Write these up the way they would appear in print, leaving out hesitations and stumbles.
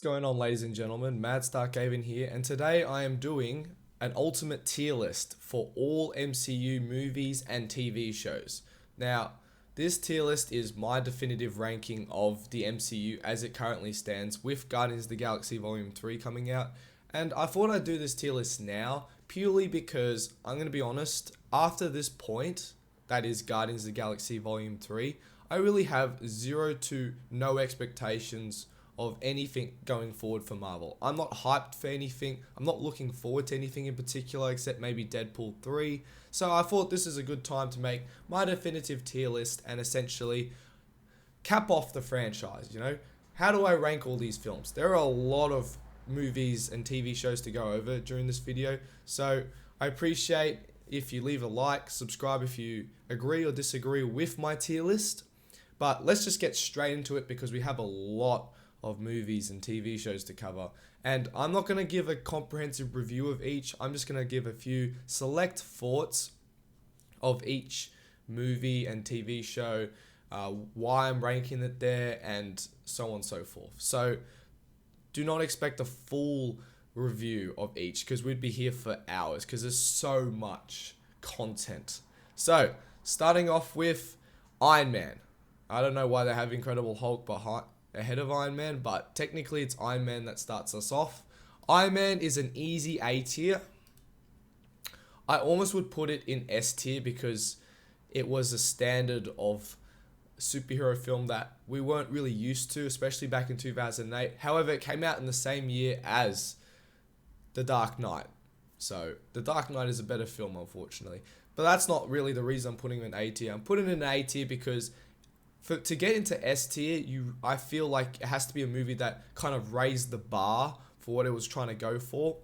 Going on, ladies and gentlemen? MadStarkAven here, and today I am doing an ultimate tier list for all MCU movies and TV shows. Now, this tier list is my definitive ranking of the MCU as it currently stands, with Guardians of the Galaxy Volume 3 coming out. And I thought I'd do this tier list now, purely because, I'm going to be honest, after this point, that is Guardians of the Galaxy Volume 3, I really have zero to no expectations of anything going forward for Marvel. I'm not hyped for anything. I'm not looking forward to anything in particular except maybe Deadpool 3. So I thought this is a good time to make my definitive tier list and essentially cap off the franchise, you know? How do I rank all these films? There are a lot of movies and TV shows to go over during this video. So I appreciate if you leave a like, subscribe if you agree or disagree with my tier list. But let's just get straight into it because we have a lot of movies and TV shows to cover. And I'm not going to give a comprehensive review of each. I'm just going to give a few select thoughts of each movie and TV show, why I'm ranking it there, and so on and so forth. So do not expect a full review of each because we'd be here for hours because there's so much content. So starting off with Iron Man. I don't know why they have Incredible Hulk ahead of Iron Man, but technically it's Iron Man that starts us off. Iron Man is an easy A tier. I almost would put it in S tier because it was a standard of superhero film that we weren't really used to, especially back in 2008. However, it came out in the same year as The Dark Knight. So The Dark Knight is a better film, unfortunately. But that's not really the reason I'm putting it in A tier. I'm putting it in A tier because to get into S tier, I feel like it has to be a movie that kind of raised the bar for what it was trying to go for.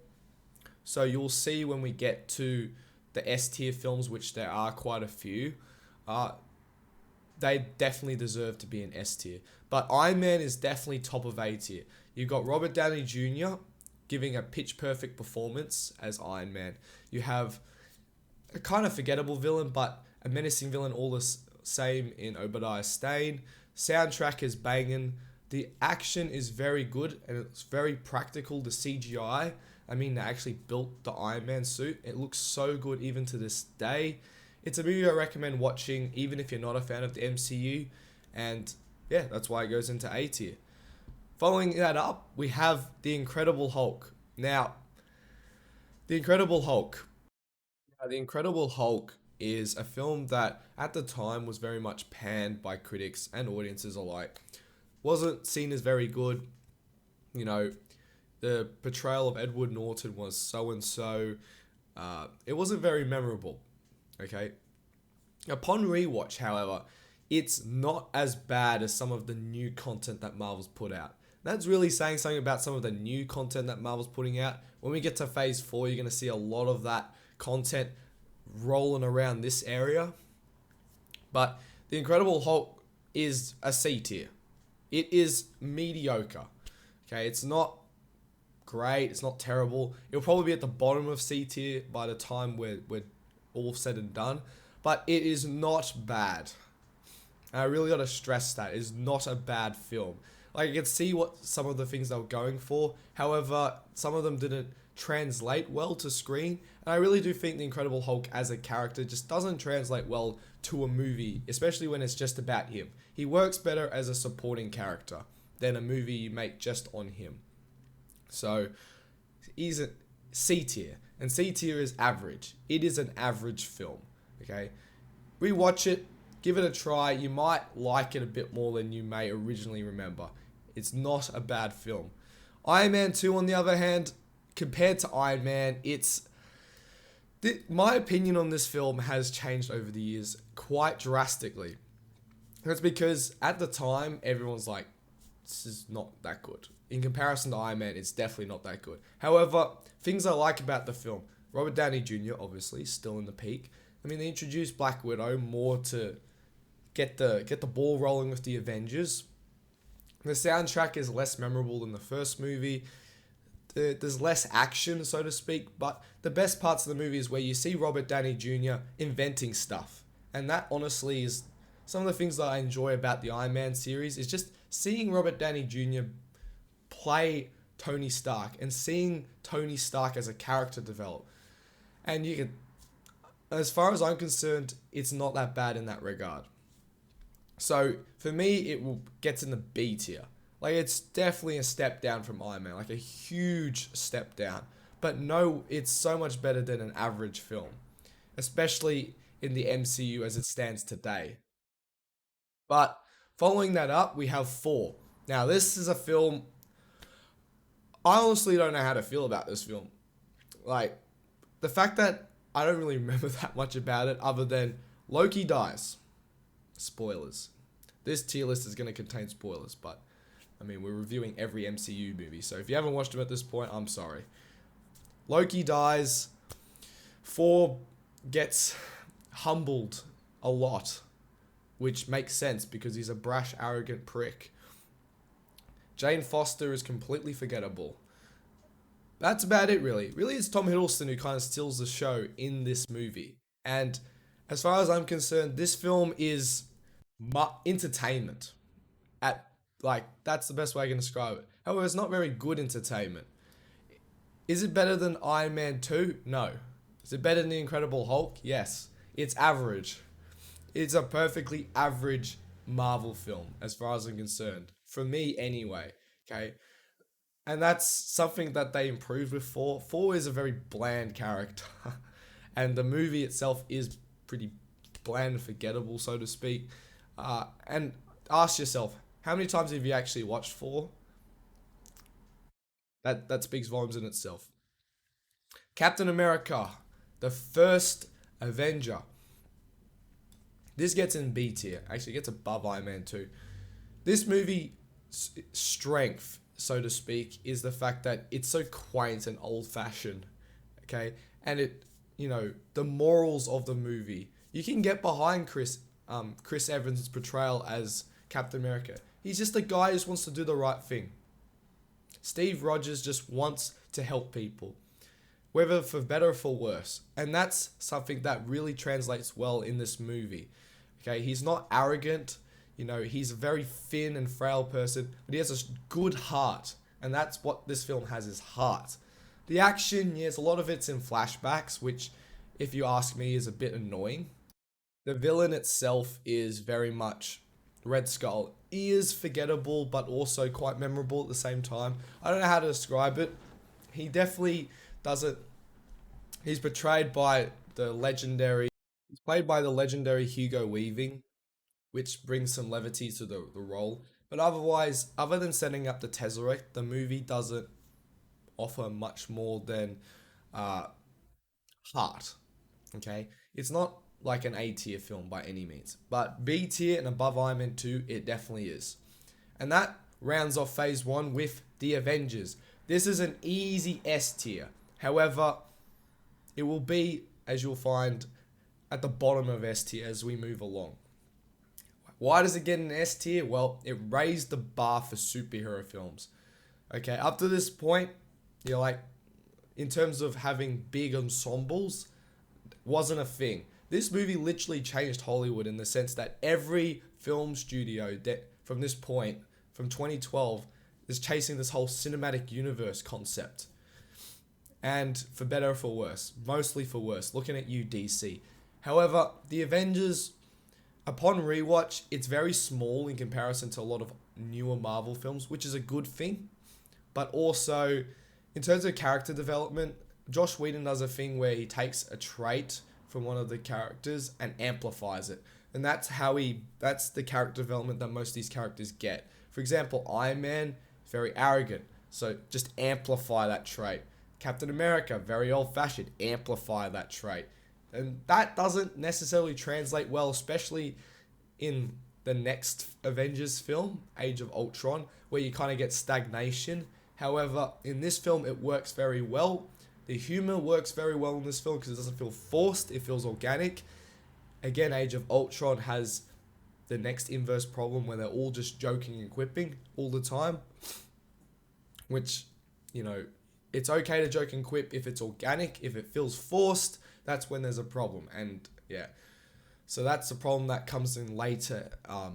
So you'll see when we get to the S tier films, which there are quite a few, they definitely deserve to be in S tier. But Iron Man is definitely top of A tier. You've got Robert Downey Jr. giving a pitch perfect performance as Iron Man. You have a kind of forgettable villain, but a menacing villain all the same in Obadiah Stane. Soundtrack is banging. The action is very good and it's very practical. The CGI, I mean, they actually built the Iron Man suit. It looks so good even to this day. It's a movie I recommend watching even if you're not a fan of the MCU. And yeah, that's why it goes into A tier. Following that up, we have The Incredible Hulk. Now, The Incredible Hulk is a film that at the time was very much panned by critics and audiences alike. Wasn't seen as very good. You know, the portrayal of Edward Norton was so-and-so. It wasn't very memorable. Okay. Upon rewatch, however, it's not as bad as some of the new content that Marvel's put out. That's really saying something about some of the new content that Marvel's putting out. When we get to Phase 4, you're going to see a lot of that content rolling around this area. But The Incredible Hulk is a C tier. It is mediocre. Okay, it's not great, it's not terrible. It'll probably be at the bottom of C tier by the time we're all said and done. But it is not bad. And I really got to stress that. It is not a bad film. Like, I can see what some of the things they were going for. However, some of them didn't translate well to screen. And I really do think The Incredible Hulk as a character just doesn't translate well to a movie, especially when it's just about him. He works better as a supporting character than a movie you make just on him. So, he's a C tier. And C tier is average. It is an average film. Okay? Rewatch it. Give it a try. You might like it a bit more than you may originally remember. It's not a bad film. Iron Man 2, on the other hand, compared to Iron Man, my opinion on this film has changed over the years quite drastically. That's because at the time, everyone's like, this is not that good. In comparison to Iron Man, it's definitely not that good. However, things I like about the film, Robert Downey Jr., obviously, still in the peak. I mean, they introduced Black Widow more to get the ball rolling with the Avengers. The soundtrack is less memorable than the first movie. There's less action, so to speak, but the best parts of the movie is where you see Robert Downey Jr. inventing stuff. And that honestly is some of the things that I enjoy about the Iron Man series, is just seeing Robert Downey Jr. play Tony Stark and seeing Tony Stark as a character develop. And you can, as far as I'm concerned, it's not that bad in that regard. So for me, it will gets in the B tier. Like, it's definitely a step down from Iron Man, like a huge step down. But no, it's so much better than an average film, especially in the MCU as it stands today. But following that up, we have Thor. Now, this is a film. I honestly don't know how to feel about this film. Like, the fact that I don't really remember that much about it other than Loki dies. Spoilers. This tier list is going to contain spoilers, but I mean, we're reviewing every MCU movie, so if you haven't watched them at this point, I'm sorry. Loki dies. Thor gets humbled a lot, which makes sense because he's a brash, arrogant prick. Jane Foster is completely forgettable. That's about it, really. Really, it's Tom Hiddleston who kind of steals the show in this movie. And as far as I'm concerned, this film is entertainment. At like, that's the best way I can describe it. However, it's not very good entertainment. Is it better than Iron Man 2? No. Is it better than The Incredible Hulk? Yes. It's average. It's a perfectly average Marvel film, as far as I'm concerned. For me, anyway. Okay? And that's something that they improved with Thor. Thor is a very bland character. And the movie itself is pretty bland and forgettable, so to speak. And ask yourself, how many times have you actually watched Thor? That speaks volumes in itself. Captain America, the first Avenger. This gets in B tier. Actually, it gets above Iron Man 2. This movie strength, so to speak, is the fact that it's so quaint and old-fashioned. Okay? And it, the morals of the movie. You can get behind Chris Evans' portrayal as Captain America. He's just a guy who just wants to do the right thing. Steve Rogers just wants to help people, whether for better or for worse. And that's something that really translates well in this movie. Okay, he's not arrogant. He's a very thin and frail person, but he has a good heart. And that's what this film has, is heart. The action, yes, a lot of it's in flashbacks, which, if you ask me, is a bit annoying. The villain itself is very much Red Skull. He is forgettable, but also quite memorable at the same time. I don't know how to describe it. He definitely doesn't. He's portrayed by the legendary. He's played by the legendary Hugo Weaving, which brings some levity to the role. But otherwise, other than setting up the Tesseract, the movie doesn't offer much more than heart. Okay? It's not like an A tier film by any means. But B tier and above Iron Man 2, it definitely is. And that rounds off phase 1 with The Avengers. This is an easy S tier. However, it will be, as you'll find, at the bottom of S tier as we move along. Why does it get an S tier? Well, it raised the bar for superhero films. Okay, up to this point, in terms of having big ensembles, wasn't a thing. This movie literally changed Hollywood in the sense that every film studio that from this point, from 2012, is chasing this whole cinematic universe concept. And for better or for worse, mostly for worse, looking at you, DC. However, The Avengers, upon rewatch, it's very small in comparison to a lot of newer Marvel films, which is a good thing. But also, in terms of character development, Josh Whedon does a thing where he takes a trait from one of the characters and amplifies it. And that's the character development that most of these characters get. For example, Iron Man, very arrogant, so just amplify that trait. Captain America, very old-fashioned, amplify that trait. And that doesn't necessarily translate well, especially in the next Avengers film, Age of Ultron, where you kind of get stagnation. However, in this film, it works very well. The humor works very well in this film because it doesn't feel forced, it feels organic. Again, Age of Ultron has the next inverse problem where they're all just joking and quipping all the time. Which, it's okay to joke and quip if it's organic. If it feels forced, that's when there's a problem. And yeah. So that's the problem that comes in later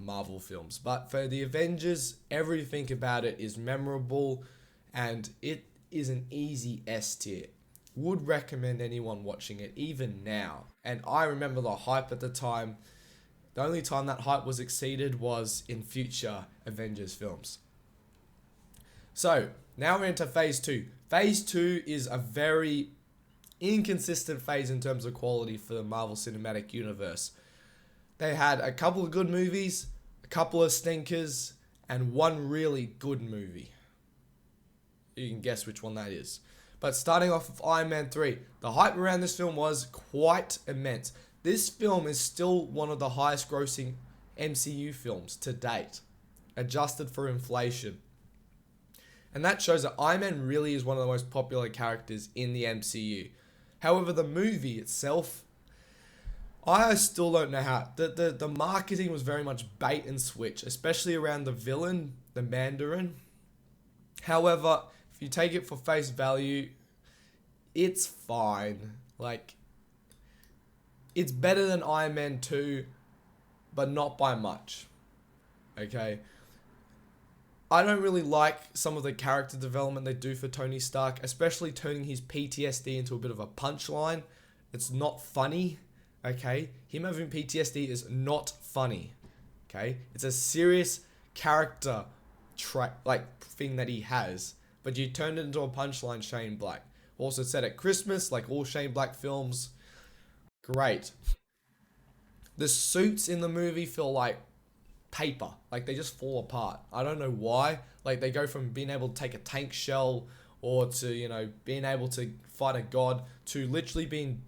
Marvel films. But for the Avengers, everything about it is memorable, and it is an easy S tier. Would recommend anyone watching it even now. And I remember the hype at the time. The only time that hype was exceeded was in future Avengers films. So now we're into phase 2. Phase 2 is a very inconsistent phase in terms of quality for the Marvel Cinematic Universe. They had a couple of good movies, a couple of stinkers, and one really good movie. You can guess which one that is. But starting off with Iron Man 3, the hype around this film was quite immense. This film is still one of the highest grossing MCU films to date, adjusted for inflation. And that shows that Iron Man really is one of the most popular characters in the MCU. However, the movie itself, I still don't know how. The marketing was very much bait and switch, especially around the villain, the Mandarin. However, if you take it for face value, it's fine. Like, it's better than Iron Man 2, but not by much. Okay? I don't really like some of the character development they do for Tony Stark, especially turning his PTSD into a bit of a punchline. It's not funny. Okay? Him having PTSD is not funny. Okay? It's a serious character thing that he has. But you turned it into a punchline, Shane Black. Also said at Christmas, like all Shane Black films, great. The suits in the movie feel like paper. Like they just fall apart. I don't know why. Like they go from being able to take a tank shell or to, being able to fight a god to literally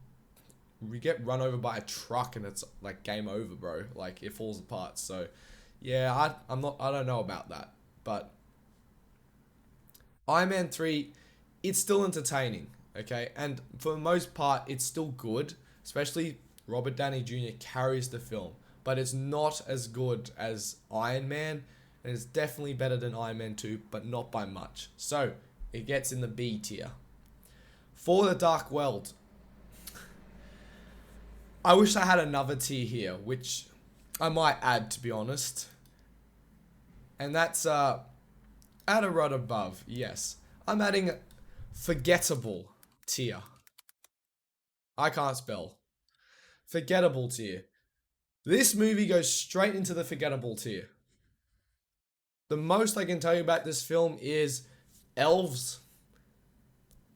we get run over by a truck and it's like game over, bro. Like it falls apart. So yeah, I don't know about that. But Iron Man 3, it's still entertaining, okay? And for the most part, it's still good, especially Robert Downey Jr. carries the film, but it's not as good as Iron Man, and it's definitely better than Iron Man 2, but not by much. So, it gets in the B tier. For the Dark World, I wish I had another tier here, which I might add, to be honest. And that's, add a rod above, yes. I'm adding forgettable tier. I can't spell. Forgettable tier. This movie goes straight into the forgettable tier. The most I can tell you about this film is elves,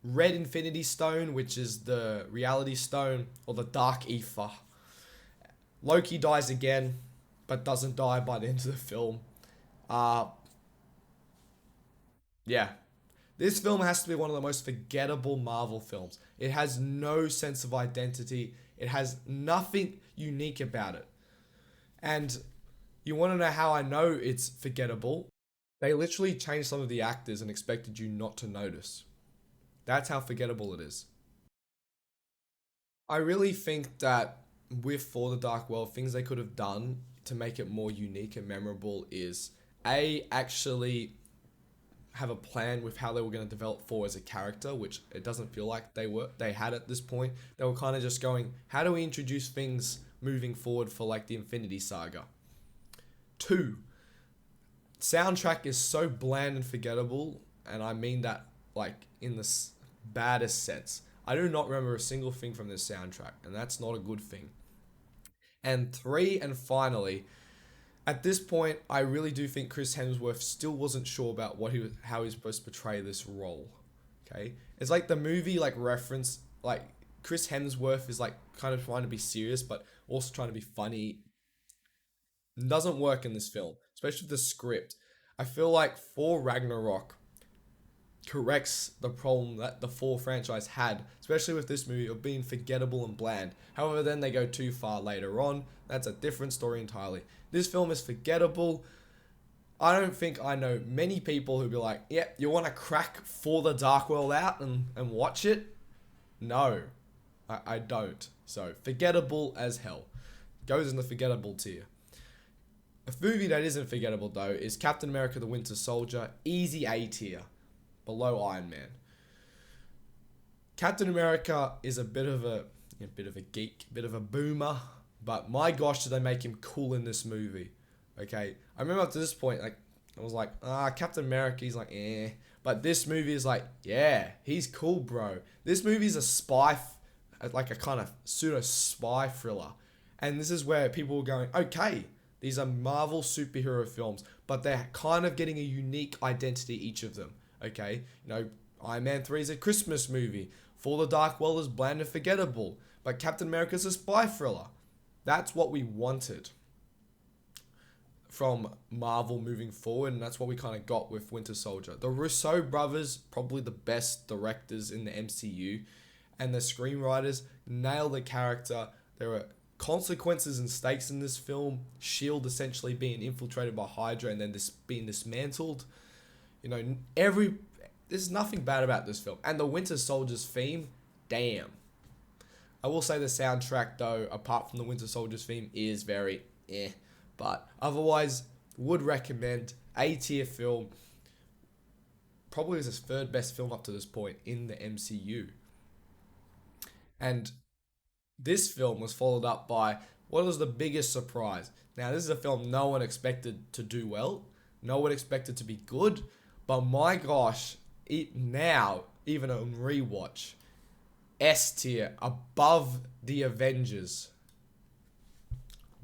red infinity stone, which is the reality stone, or the dark ether. Loki dies again, but doesn't die by the end of the film. Yeah. This film has to be one of the most forgettable Marvel films. It has no sense of identity. It has nothing unique about it. And you want to know how I know it's forgettable? They literally changed some of the actors and expected you not to notice. That's how forgettable it is. I really think that with For the Dark World, things they could have done to make it more unique and memorable is actually have a plan with how they were going to develop Thor as a character, which it doesn't feel like they had at this point. They were kind of just going, how do we introduce things moving forward for like the Infinity Saga? 2, soundtrack is so bland and forgettable, and I mean that like in the baddest sense. I do not remember a single thing from this soundtrack, and that's not a good thing. And 3, and finally, at this point, I really do think Chris Hemsworth still wasn't sure about how he was supposed to portray this role. Okay, it's like the movie reference, like Chris Hemsworth is like kind of trying to be serious, but also trying to be funny. It doesn't work in this film, especially with the script. I feel like Thor Ragnarok corrects the problem that the Thor franchise had, especially with this movie of being forgettable and bland. However, then they go too far later on. That's a different story entirely. This film is forgettable. I don't think I know many people who'd be like, yeah, you want to crack For the Dark World out and watch it? No, I don't. So, forgettable as hell. Goes in the forgettable tier. A movie that isn't forgettable, though, is Captain America the Winter Soldier. Easy A tier. Below Iron Man. Captain America is a bit of a geek, bit of a boomer, But my gosh, did they make him cool in this movie? Okay, I remember up to this point, like I was like, Captain America. He's like, eh. But this movie is like, yeah, he's cool, bro. This movie is a like a kind of pseudo spy thriller, and this is where people were going, okay, these are Marvel superhero films, but they're kind of getting a unique identity, each of them. Okay, Iron Man 3 is a Christmas movie. For the Dark World is bland and forgettable, but Captain America is a spy thriller. That's what we wanted from Marvel moving forward, and that's what we kind of got with Winter Soldier. The Russo brothers, probably the best directors in the MCU, and the screenwriters nailed the character. There were consequences and stakes in this film. Shield essentially being infiltrated by Hydra and then this being dismantled. There's nothing bad about this film. And the Winter Soldier's theme, damn. I will say the soundtrack, though, apart from the Winter Soldier's theme, is very eh. But otherwise, would recommend. A-tier film. Probably is his third best film up to this point in the MCU. And this film was followed up by what was the biggest surprise. Now, this is a film no one expected to do well. No one expected to be good. But my gosh, now, even on rewatch, S tier, above the Avengers.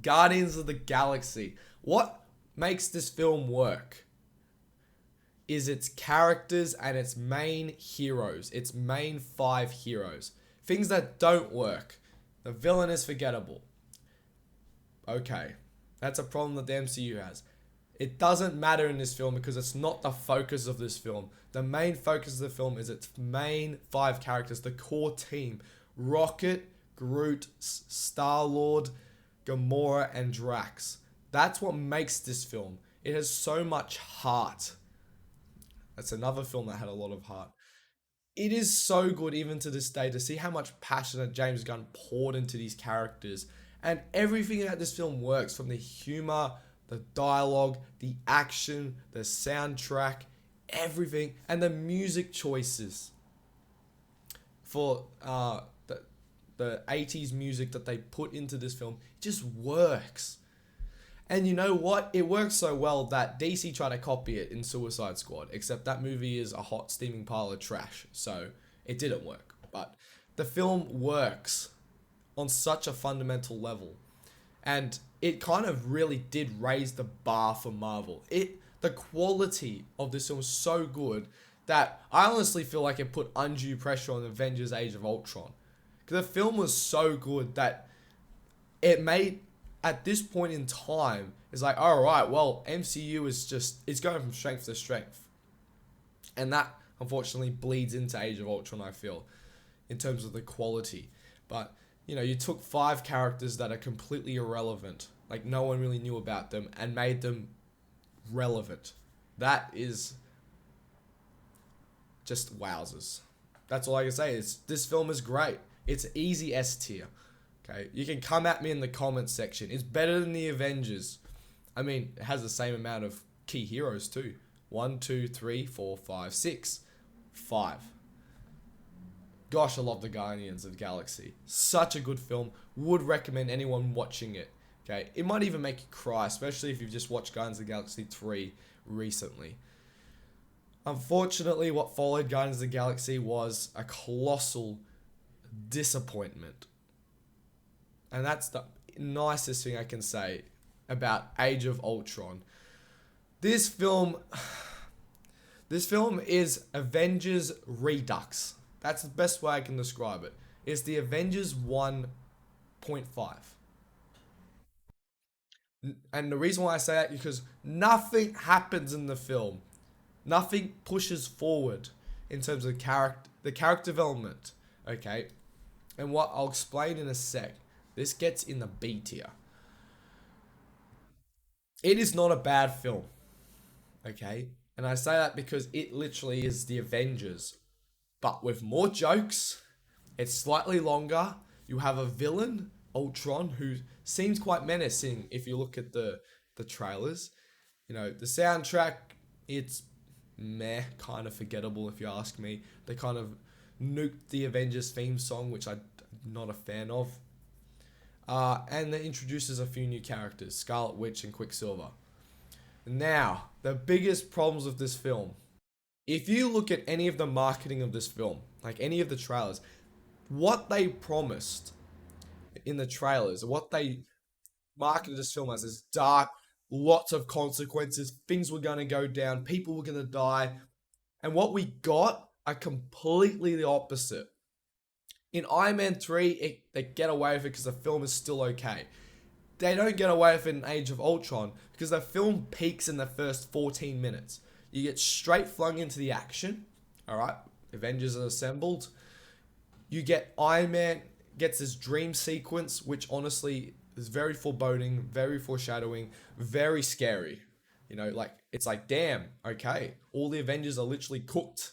Guardians of the Galaxy. What makes this film work is its characters and its main heroes. Its main 5 heroes. Things that don't work. The villain is forgettable. Okay. That's a problem that the MCU has. It doesn't matter in this film because it's not the focus of this film. The main focus of the film is its main 5 characters, the core team. Rocket, Groot, Star-Lord, Gamora, and Drax. That's what makes this film. It has so much heart. That's another film that had a lot of heart. It is so good even to this day to see how much passion that James Gunn poured into these characters. And everything about this film works, from the humor, the dialogue, the action, the soundtrack, everything, and the music choices for the 80s music that they put into this film just works. And you know what? It works so well that DC tried to copy it in Suicide Squad, except that movie is a hot steaming pile of trash, so it didn't work. But the film works on such a fundamental level. And it kind of really did raise the bar for Marvel. The quality of this film was so good that I honestly feel like it put undue pressure on Avengers Age of Ultron. Because the film was so good that it made, at this point in time, it's like, alright, well, MCU it's going from strength to strength. And that, unfortunately, bleeds into Age of Ultron, I feel, in terms of the quality. But you took 5 characters that are completely irrelevant, like no one really knew about them, and made them relevant. That is just wowzers. That's all I can say. This film is great. It's easy S tier. Okay, you can come at me in the comments section. It's better than the Avengers. I mean, it has the same amount of key heroes too. 1, 2, 3, 4, 5, 6. 5. Gosh, I love the Guardians of the Galaxy. Such a good film. Would recommend anyone watching it. Okay, it might even make you cry, especially if you've just watched Guardians of the Galaxy 3 recently. Unfortunately, what followed Guardians of the Galaxy was a colossal disappointment. And that's the nicest thing I can say about Age of Ultron. This film is Avengers Redux. That's the best way I can describe it. It's the Avengers 1.5. And the reason why I say that is because nothing happens in the film. Nothing pushes forward in terms of the character development. Okay? And what I'll explain in a sec. This gets in the B tier. It is not a bad film. Okay? And I say that because it literally is the Avengers, but with more jokes. It's slightly longer. You have a villain, Ultron, who seems quite menacing if you look at the trailers. The soundtrack, it's meh, kind of forgettable if you ask me. They kind of nuked the Avengers theme song, which I'm not a fan of. And it introduces a few new characters, Scarlet Witch and Quicksilver. Now, the biggest problems with this film. If you look at any of the marketing of this film, like any of the trailers, what they promised in the trailers, what they marketed this film as is dark, lots of consequences, things were going to go down, people were going to die. And what we got are completely the opposite. In Iron Man 3, they get away with it because the film is still okay. They don't get away with it in Age of Ultron because the film peaks in the first 14 minutes. You get straight flung into the action. Alright, Avengers are assembled. You get Iron Man gets this dream sequence, which honestly is very foreboding, very foreshadowing, very scary. Like it's like, damn, okay, all the Avengers are literally cooked.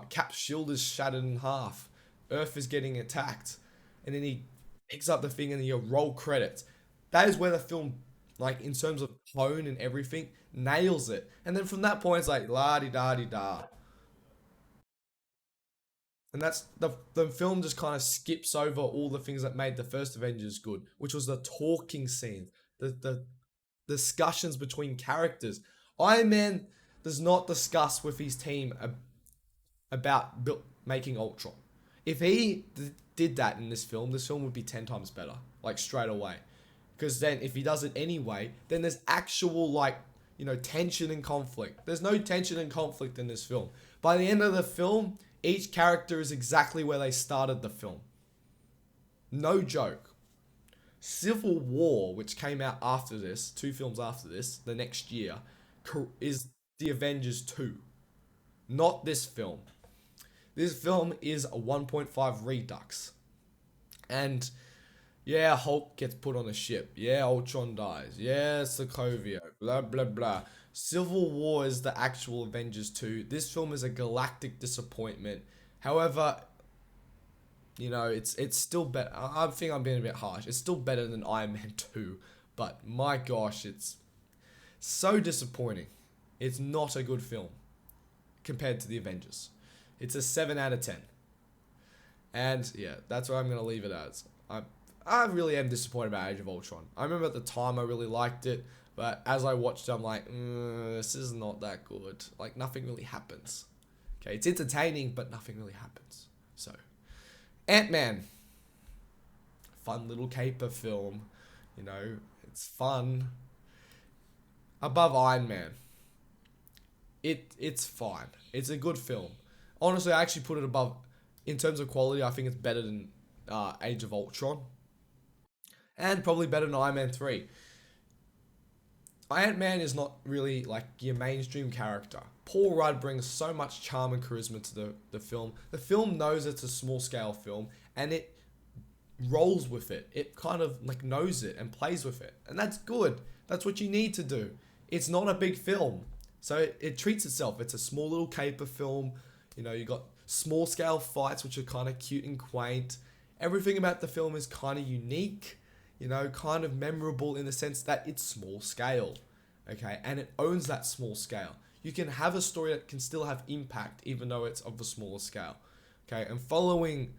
Cap's shield is shattered in half. Earth is getting attacked, and then he picks up the thing, and you roll credits. That is where the film, like in terms of tone and everything, nails it. And then from that point, it's like la di da di da. And that's the film just kind of skips over all the things that made the first Avengers good, which was the talking scenes, the discussions between characters. Iron Man does not discuss with his team about making Ultron. If he did that in this film would be 10 times better, like straight away. Because then if he does it anyway, then there's actual tension and conflict. There's no tension and conflict in this film. By the end of the film, each character is exactly where they started the film. No joke. Civil War, which came out after this, 2 films after this, the next year, is the Avengers 2. Not this film. This film is a 1.5 redux. And yeah, Hulk gets put on a ship. Yeah, Ultron dies. Yeah, Sokovia. Blah, blah, blah. Civil War is the actual Avengers 2. This film is a galactic disappointment. However, it's still better. I think I'm being a bit harsh. It's still better than Iron Man 2. But my gosh, it's so disappointing. It's not a good film compared to the Avengers. It's a 7 out of 10. And yeah, that's where I'm going to leave it as. I really am disappointed about Age of Ultron. I remember at the time I really liked it, but as I watched it, I'm like, this is not that good. Like, nothing really happens. Okay, it's entertaining, but nothing really happens. So, Ant-Man. Fun little caper film. It's fun. Above Iron Man. It's fine. It's a good film. Honestly, I actually put it above, in terms of quality, I think it's better than Age of Ultron. And probably better than Iron Man 3. Ant-Man is not really like your mainstream character. Paul Rudd brings so much charm and charisma to the film. The film knows it's a small scale film and it rolls with it. It kind of like knows it and plays with it. And that's good. That's what you need to do. It's not a big film. So it treats itself. It's a small little caper film. You got small scale fights which are kind of cute and quaint. Everything about the film is kind of unique. Kind of memorable in the sense that it's small scale, okay? And it owns that small scale. You can have a story that can still have impact even though it's of a smaller scale, okay? And following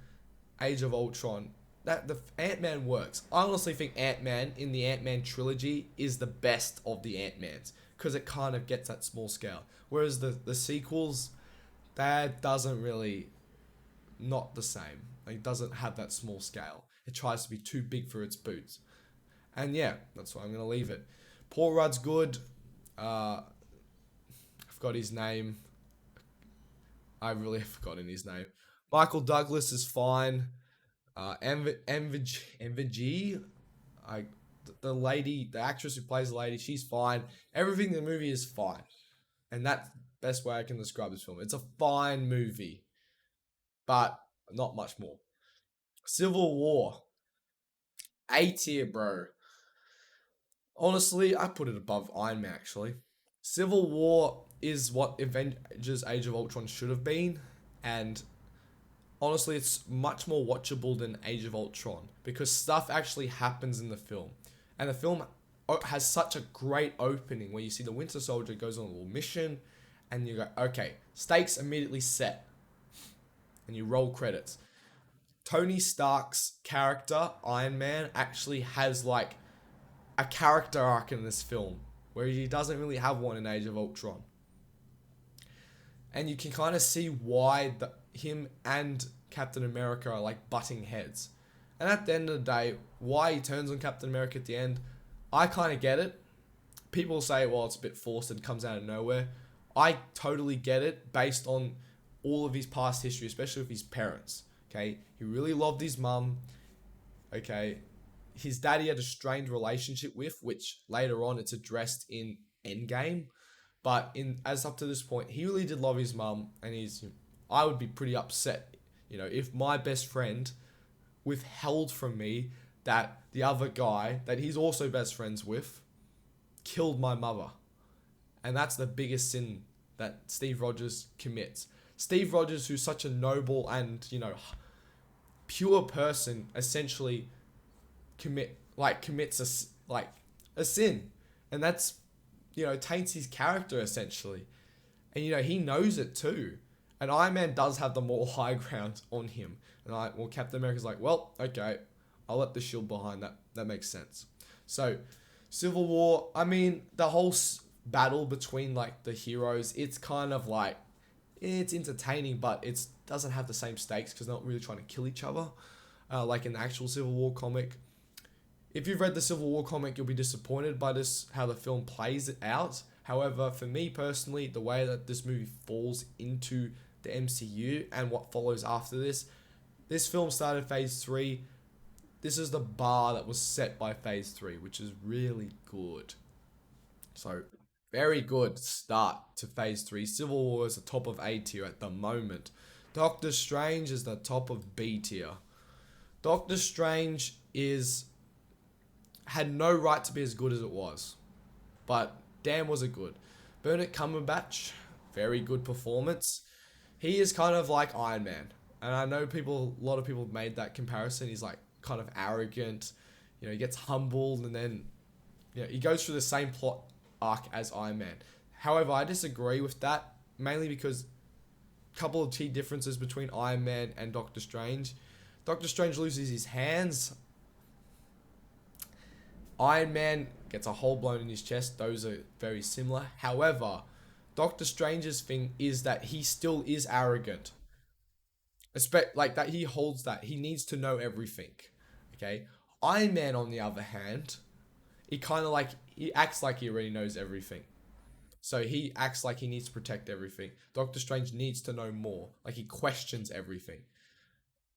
Age of Ultron, that the Ant-Man works. I honestly think Ant-Man in the Ant-Man trilogy is the best of the Ant-Mans because it kind of gets that small scale. Whereas the sequels, that doesn't really, not the same. Like, it doesn't have that small scale. It tries to be too big for its boots. And yeah, that's why I'm going to leave it. Paul Rudd's good. I forgot his name. I really have forgotten his name. Michael Douglas is fine. MVG, the lady, the actress who plays the lady, she's fine. Everything in the movie is fine. And that's the best way I can describe this film. It's a fine movie, but not much more. Civil War. A tier, bro. Honestly, I put it above Iron Man, actually. Civil War is what Avengers Age of Ultron should have been, and honestly, it's much more watchable than Age of Ultron because stuff actually happens in the film. And the film has such a great opening where you see the Winter Soldier goes on a little mission, and you go, okay, stakes immediately set. And you roll credits. Tony Stark's character, Iron Man, actually has like a character arc in this film where he doesn't really have one in Age of Ultron. And you can kind of see why him and Captain America are like butting heads. And at the end of the day, why he turns on Captain America at the end, I kind of get it. People say, well, it's a bit forced and comes out of nowhere. I totally get it based on all of his past history, especially with his parents. Okay, he really loved his mum. Okay, his daddy had a strained relationship with, which later on it's addressed in Endgame. But in as up to this point, he really did love his mum, and he's. I would be pretty upset, if my best friend withheld from me that the other guy that he's also best friends with killed my mother, and that's the biggest sin that Steve Rogers commits. Steve Rogers, who's such a noble and pure person, essentially commits a sin, and that's taints his character essentially, and he knows it too. And Iron Man does have the moral high ground on him, and Captain America's like, well, okay, I'll let the shield behind that. That makes sense. So, Civil War. I mean, the whole battle between like the heroes, it's kind of like it's entertaining, but it doesn't have the same stakes because they're not really trying to kill each other, like in the actual Civil War comic. If you've read the Civil War comic, you'll be disappointed by this, how the film plays it out. However, for me personally, the way that this movie falls into the MCU and what follows after this film started phase 3. This is the bar that was set by phase 3, which is really good. So, very good start to phase 3. Civil War is the top of A tier at the moment. Doctor Strange is the top of B tier. Doctor Strange had no right to be as good as it was. But damn was it good. Benedict Cumberbatch, very good performance. He is kind of like Iron Man. And I know a lot of people have made that comparison. He's like kind of arrogant. He gets humbled and then he goes through the same plot arc as Iron Man. However, I disagree with that, mainly because a couple of key differences between Iron Man and Doctor Strange. Doctor Strange loses his hands. Iron Man gets a hole blown in his chest. Those are very similar. However, Doctor Strange's thing is that he still is arrogant. Like that, he holds that. He needs to know everything. Okay? Iron Man, on the other hand, he acts like he already knows everything. So he acts like he needs to protect everything. Doctor Strange needs to know more. Like he questions everything.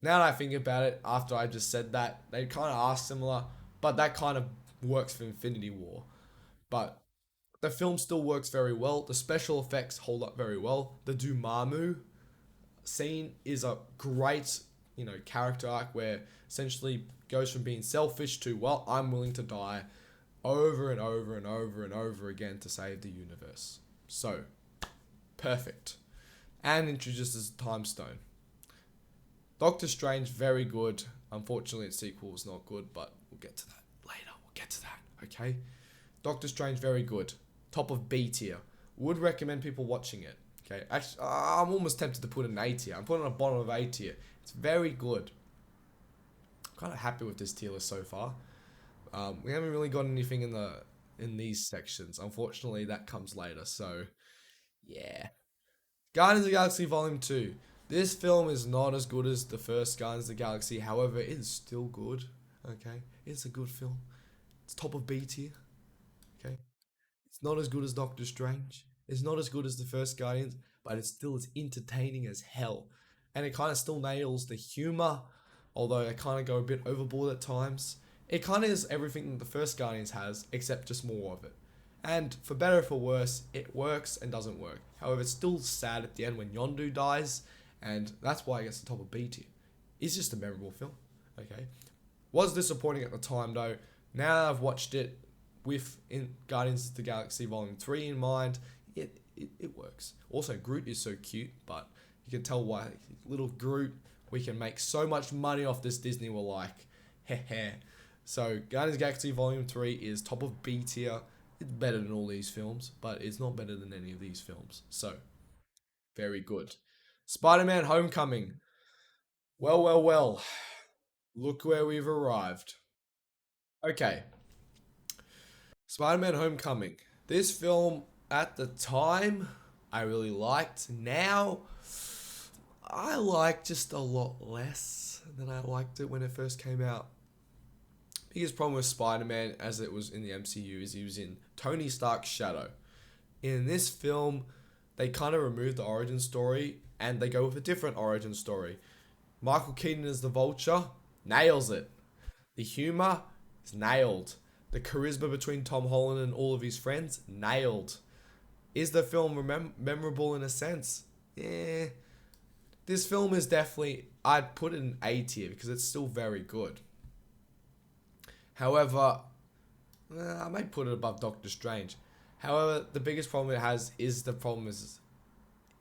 Now that I think about it, after I just said that, they kind of are similar, but that kind of works for Infinity War. But the film still works very well. The special effects hold up very well. The Dormammu scene is a great, character arc where essentially goes from being selfish to, well, I'm willing to die over and over and over and over again to save the universe. So, perfect. And introduces Time Stone. Doctor Strange, very good. Unfortunately, its sequel was not good, but we'll get to that later. We'll get to that, okay? Doctor Strange, very good. Top of B tier. Would recommend people watching it. Okay, actually, I'm almost tempted to put it in A tier. I'm putting it on the bottom of A tier. It's very good. I'm kind of happy with this tier list so far. We haven't really got anything in these sections. Unfortunately, that comes later. So, yeah. Guardians of the Galaxy Volume 2. This film is not as good as the first Guardians of the Galaxy. However, it is still good. Okay, it's a good film. It's top of B tier. Okay, it's not as good as Doctor Strange. It's not as good as the first Guardians, but it's still as entertaining as hell. And it kind of still nails the humor, although they kind of go a bit overboard at times. It kind of is everything that the first Guardians has, except just more of it. And for better or for worse, it works and doesn't work. However, it's still sad at the end when Yondu dies, and that's why it gets the top of B tier. It's just a memorable film. Okay, was disappointing at the time though. Now that I've watched it with Guardians of the Galaxy Volume 3 in mind, it works. Also, Groot is so cute, but you can tell why little Groot, we can make so much money off this. Disney were like, heh. So, Guardians of the Galaxy Volume 3 is top of B tier. It's better than all these films, but it's not better than any of these films. So, very good. Spider-Man Homecoming. Well, well, well. Look where we've arrived. Okay, Spider Man Homecoming. This film, at the time, I really liked. Now, I like just a lot less than I liked it when it first came out. Biggest problem with Spider Man, as it was in the MCU, is he was in Tony Stark's shadow. In this film, they kind of remove the origin story and they go with a different origin story. Michael Keaton as the Vulture nails it. The humor is nailed. The charisma between Tom Holland and all of his friends nailed. Is the film memorable in a sense? Yeah. This film is definitely, I'd put it in A tier because it's still very good. However, I might put it above Doctor Strange. However, the biggest problem it has is the problem is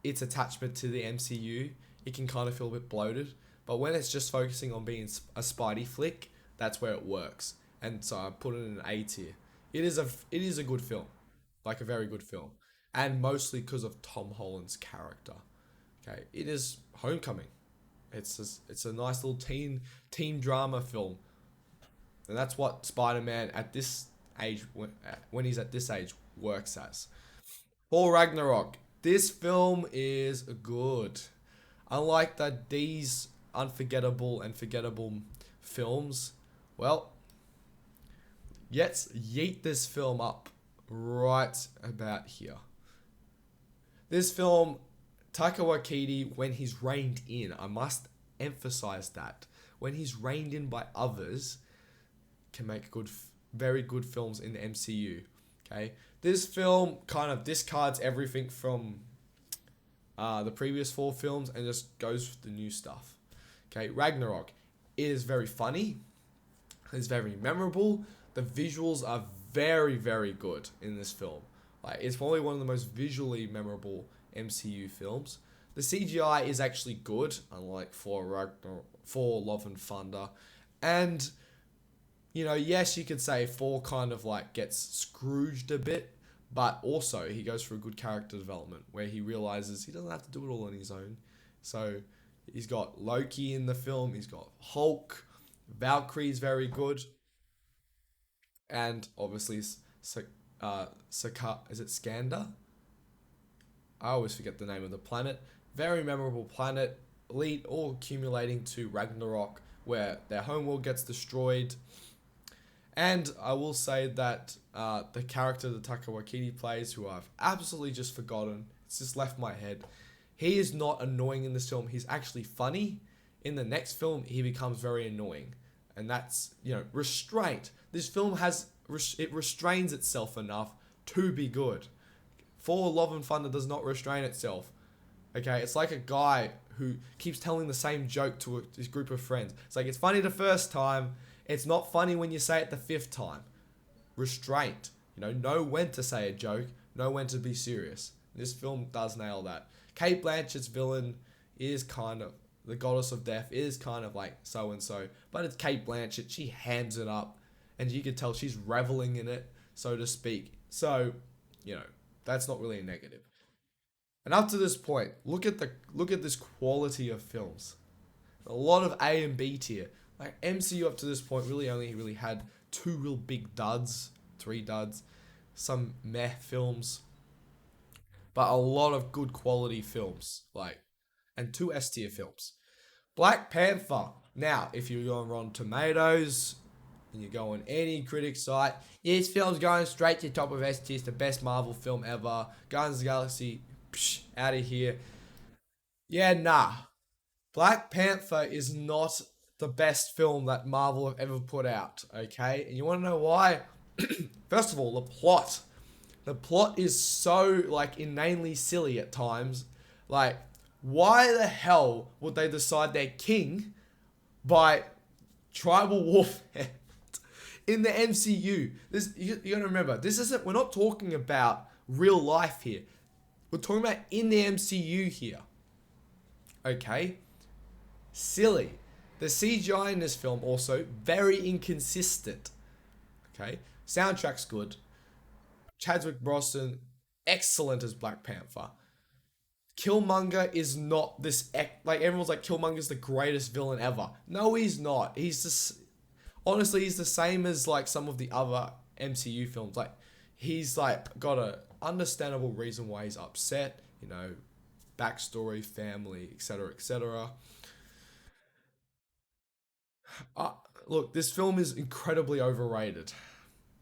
its attachment to the MCU. It can kind of feel a bit bloated, but when it's just focusing on being a Spidey flick, that's where it works. And so I put it in an A tier. It is a good film, like a very good film, and mostly because of Tom Holland's character. Okay, it is Homecoming. It's a nice little teen drama film, and that's what Spider Man at this age when he's at this age works as. For Ragnarok, this film is good. Unlike that these unforgettable and forgettable films, well, let's yeet this film up right about here. This film, Taika Waititi, when he's reined in, I must emphasize that when he's reined in by others, can make very good films in the MCU. Okay, this film kind of discards everything from the previous four films and just goes with the new stuff. Okay, Ragnarok is very funny. It's very memorable. The visuals are very, very good in this film. Like, it's probably one of the most visually memorable MCU films. The CGI is actually good, unlike for Love and Thunder. And, yes, you could say Thor kind of like gets Scrooged a bit, but also he goes through a good character development where he realizes he doesn't have to do it all on his own. So he's got Loki in the film, he's got Hulk, Valkyrie's very good, and obviously Saka, is it Skandar? I always forget the name of the planet. Very memorable planet, lead all accumulating to Ragnarok, where their homeworld gets destroyed. And I will say that the character that Taika Waititi plays, who I've absolutely just forgotten, it's just left my head. He is not annoying in this film. He's actually funny. In the next film, he becomes very annoying, and that's restraint. This film it restrains itself enough to be good. For Love and Thunder does not restrain itself. Okay, it's like a guy who keeps telling the same joke to his group of friends. It's like, it's funny the first time. It's not funny when you say it the fifth time. Restraint. Know when to say a joke. Know when to be serious. This film does nail that. Kate Blanchett's villain is kind of the goddess of death. Is kind of like so and so, but it's Kate Blanchett. She hams it up, and you can tell she's reveling in it, so to speak. So, that's not really a negative. And up to this point, look at this quality of films. A lot of A and B tier. Like MCU up to this point really had two real big duds, three duds, some meh films, but a lot of good quality films, and two S tier films. Black Panther. Now, if you go on Rotten Tomatoes and you go on any critic site, this film's going straight to the top of S tier. It's the best Marvel film ever. Guardians of the Galaxy, out of here. Yeah, nah. Black Panther is not the best film that Marvel have ever put out, okay? And you want to know why? First of all, the plot. The plot is so, inanely silly at times. Like, why the hell would they decide they're king by tribal warfare in the MCU? You gotta remember, we're not talking about real life here. We're talking about in the MCU here. Okay? Silly. The CGI in this film also very inconsistent. Okay? Soundtrack's good. Chadwick Boseman, excellent as Black Panther. Killmonger is not this like everyone's like Killmonger's the greatest villain ever. No, he's not. He's just honestly he's the same as like some of the other MCU films. Like he's like got a understandable reason why he's upset. Backstory, family, etc., etc. Uh, Look, this film is incredibly overrated.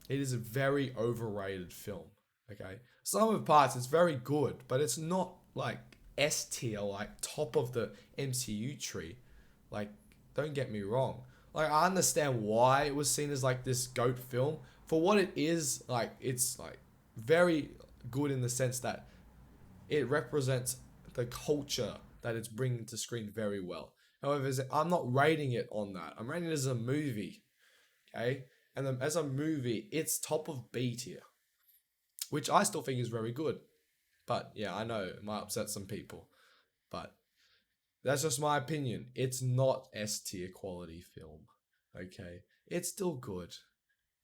It is a very overrated film. Okay, some of the parts it's very good, but it's not like S tier, like top of the MCU tree. Like, don't get me wrong. Like, I understand why it was seen as like this goat film for what it is. Like, it's like very good in the sense that it represents the culture that it's bringing to screen very well. However, I'm not rating it on that. I'm rating it as a movie, okay? And then as a movie, it's top of B tier, which I still think is very good. But yeah, I know it might upset some people, but that's just my opinion. It's not S tier quality film, okay? It's still good.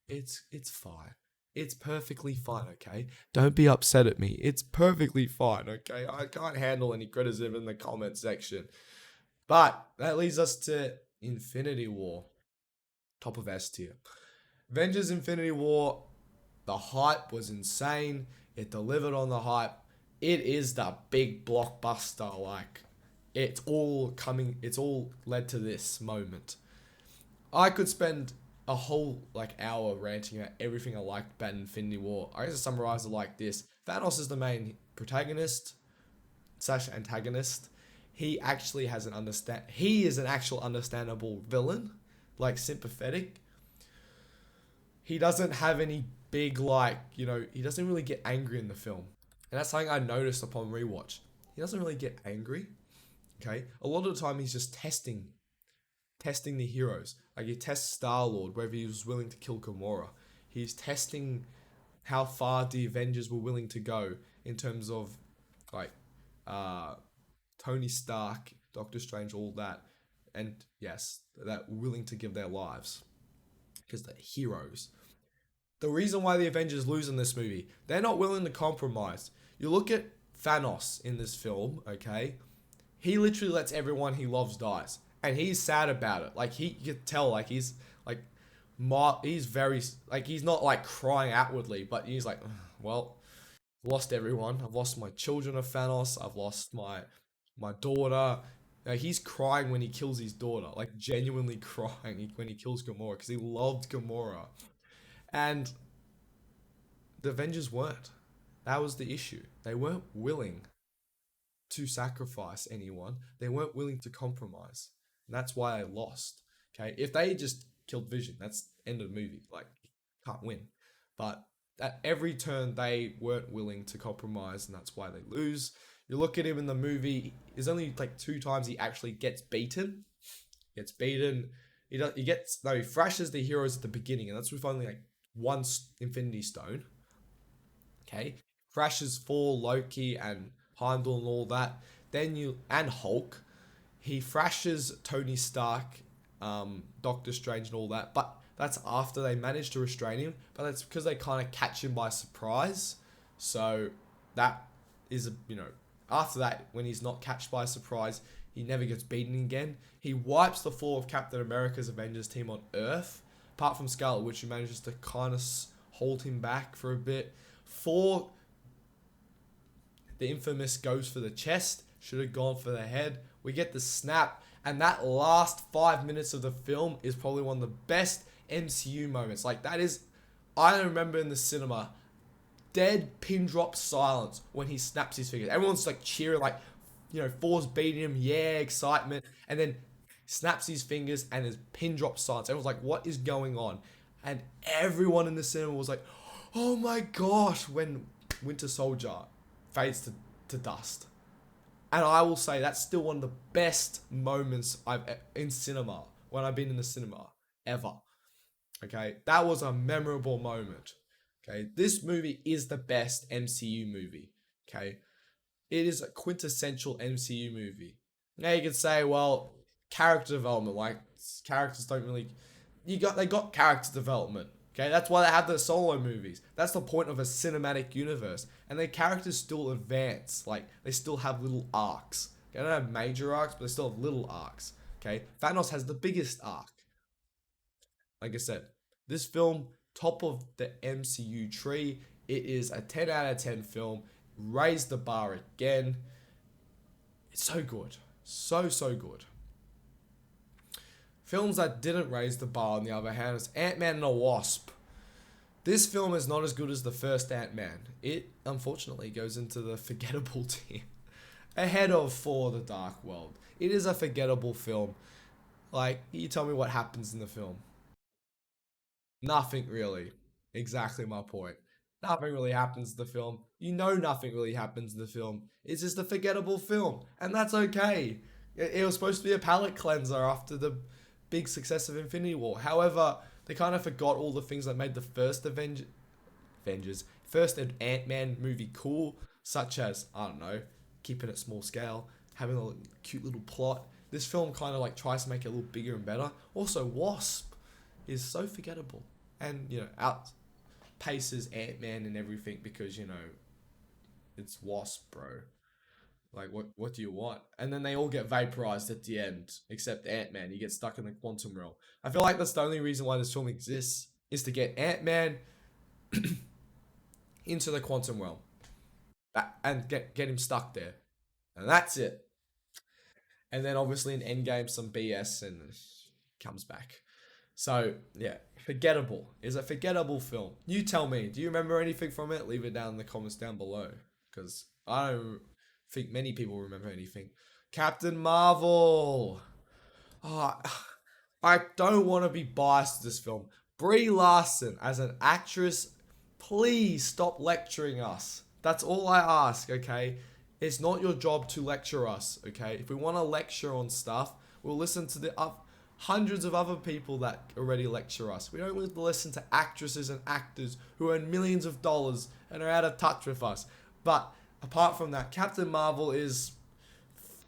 It's fine. It's perfectly fine, okay? Don't be upset at me. It's perfectly fine, okay? I can't handle any criticism in the comment section. But that leads us to Infinity War, top of S tier. Avengers Infinity War, the hype was insane. It delivered on the hype. It is the big blockbuster. Like, it's all led to this moment. I could spend a whole like hour ranting about everything I liked about Infinity War. I guess summarize it like this: Thanos is the main protagonist slash antagonist. He actually has an understand. He is an actual understandable villain, like sympathetic. He doesn't have any big he doesn't really get angry in the film, and that's something I noticed upon rewatch. He doesn't really get angry. Okay, a lot of the time he's just testing the heroes. Like he tests Star Lord whether he was willing to kill Gamora. He's testing how far the Avengers were willing to go in terms of like uh Tony Stark, Doctor Strange, all that, and yes, that willing to give their lives because they're heroes. The reason why the Avengers lose in this movie, they're not willing to compromise. You look at Thanos in this film, okay? He literally lets everyone he loves dies, and he's sad about it. Like you can tell, like he's like, he's very like he's not like crying outwardly, but he's like, well, I've lost everyone. I've lost my children of Thanos. I've lost my daughter. He's crying when he kills his daughter, like genuinely crying when he kills Gamora because he loved Gamora, and the Avengers weren't. That was the issue. They weren't willing to sacrifice anyone. They weren't willing to compromise. And that's why they lost. Okay, if they just killed Vision, that's the end of the movie. Like, can't win. But at every turn, they weren't willing to compromise, and that's why they lose. You look at him in the movie. There's only like 2 times he actually gets beaten. Gets beaten. He thrashes the heroes at the beginning, and that's with only like one Infinity Stone. Okay, crashes Thor, Loki, and Heimdall and all that. And Hulk. He thrashes Tony Stark, Doctor Strange, and all that. But that's after they manage to restrain him. But that's because they kind of catch him by surprise. So that is after that, when he's not catched by surprise, he never gets beaten again. He wipes the floor of Captain America's Avengers team on Earth, apart from Scarlet Witch, who manages to kind of hold him back for a bit. Thor, the infamous, goes for the chest, should have gone for the head. We get the snap, and that last 5 minutes of the film is probably one of the best MCU moments. Like, that is, I remember in the cinema, dead pin drop silence when he snaps his fingers. Everyone's like cheering, like, Thor's beating him, yeah, excitement, and then snaps his fingers and there's pin drop silence. Everyone's like, what is going on? And everyone in the cinema was like, oh my gosh, when Winter Soldier fades to dust. And I will say that's still one of the best moments I've in cinema, when I've been in the cinema ever. Okay, that was a memorable moment. Okay, this movie is the best MCU movie. Okay, it is a quintessential MCU movie. Now you can say, well, character development, like characters don't really, they got character development. Okay, that's why they have the solo movies. That's the point of a cinematic universe. And their characters still advance. Like, they still have little arcs. They don't have major arcs, but they still have little arcs. Okay, Thanos has the biggest arc. Like I said, this film, top of the MCU tree, it is a 10 out of 10 film. Raised the bar again. It's so good. So, so good. Films that didn't raise the bar, on the other hand, is Ant-Man and the Wasp. This film is not as good as the first Ant-Man. It, unfortunately, goes into the forgettable tier. Ahead of For the Dark World. It is a forgettable film. Like, you tell me what happens in the film. Nothing really. Exactly my point. Nothing really happens in the film. You know nothing really happens in the film. It's just a forgettable film. And that's okay. It was supposed to be a palate cleanser after the big success of Infinity War. However, they kind of forgot all the things that made the first Avengers, first Ant-Man movie cool, such as, I don't know, keeping it small scale, having a cute little plot. This film kind of like tries to make it a little bigger and better. Also, Wasp is so forgettable and, you know, outpaces Ant-Man and everything because, you know, it's Wasp, bro. Like, what do you want? And then they all get vaporized at the end, except Ant-Man. He gets stuck in the quantum realm. I feel like that's the only reason why this film exists, is to get Ant-Man into the quantum realm and get him stuck there. And that's it. And then obviously in Endgame, some BS and comes back. So, yeah, forgettable. Is a forgettable film. You tell me, do you remember anything from it? Leave it down in the comments down below. Because I don't think many people remember anything. Captain Marvel. Oh, I don't want to be biased to this film. Brie Larson, as an actress, please stop lecturing us. That's all I ask, okay? It's not your job to lecture us, okay? If we want to lecture on stuff, we'll listen to the hundreds of other people that already lecture us. We don't need to listen to actresses and actors who earn millions of dollars and are out of touch with us. But apart from that, Captain Marvel is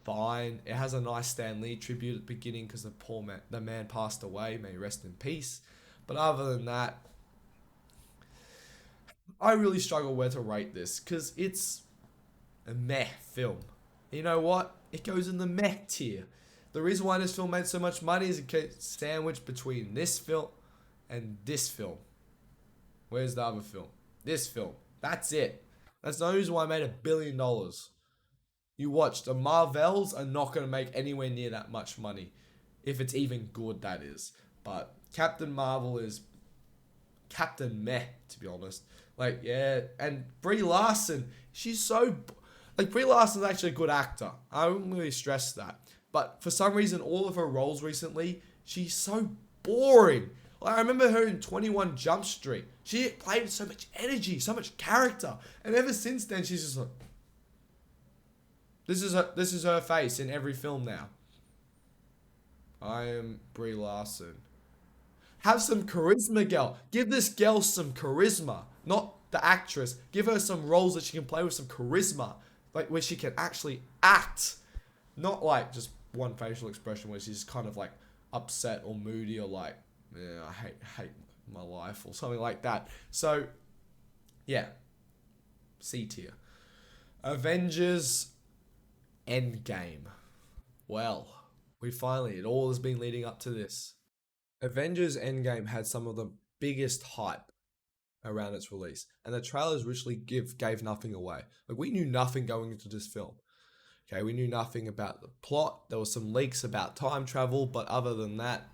fine. It has a nice Stan Lee tribute at the beginning because the man passed away. May he rest in peace. But other than that, I really struggle where to rate this because it's a meh film. You know what? It goes in the meh tier. The reason why this film made so much money is it gets sandwiched between this film and this film. Where's the other film? This film. That's it. That's the reason why I made $1 billion. You watch, the Marvels are not going to make anywhere near that much money. If it's even good, that is. But Captain Marvel is Captain Meh, to be honest. Like, yeah. And Brie Larson, she's so... Like, Brie Larson's actually a good actor. I wouldn't really stress that. But for some reason, all of her roles recently, she's so boring. Like, I remember her in 21 Jump Street. She played with so much energy, so much character. And ever since then, she's just like... This is her face in every film now. I am Brie Larson. Have some charisma, girl. Give this girl some charisma. Not the actress. Give her some roles that she can play with some charisma. Like, where she can actually act. Not like just one facial expression where she's kind of like upset or moody or like, yeah, I hate my life or something like that. So, yeah. C tier. Avengers Endgame. Well, it all has been leading up to this. Avengers Endgame had some of the biggest hype around its release, and the trailers richly gave nothing away. Like, we knew nothing going into this film. Okay, we knew nothing about the plot. There were some leaks about time travel, but other than that,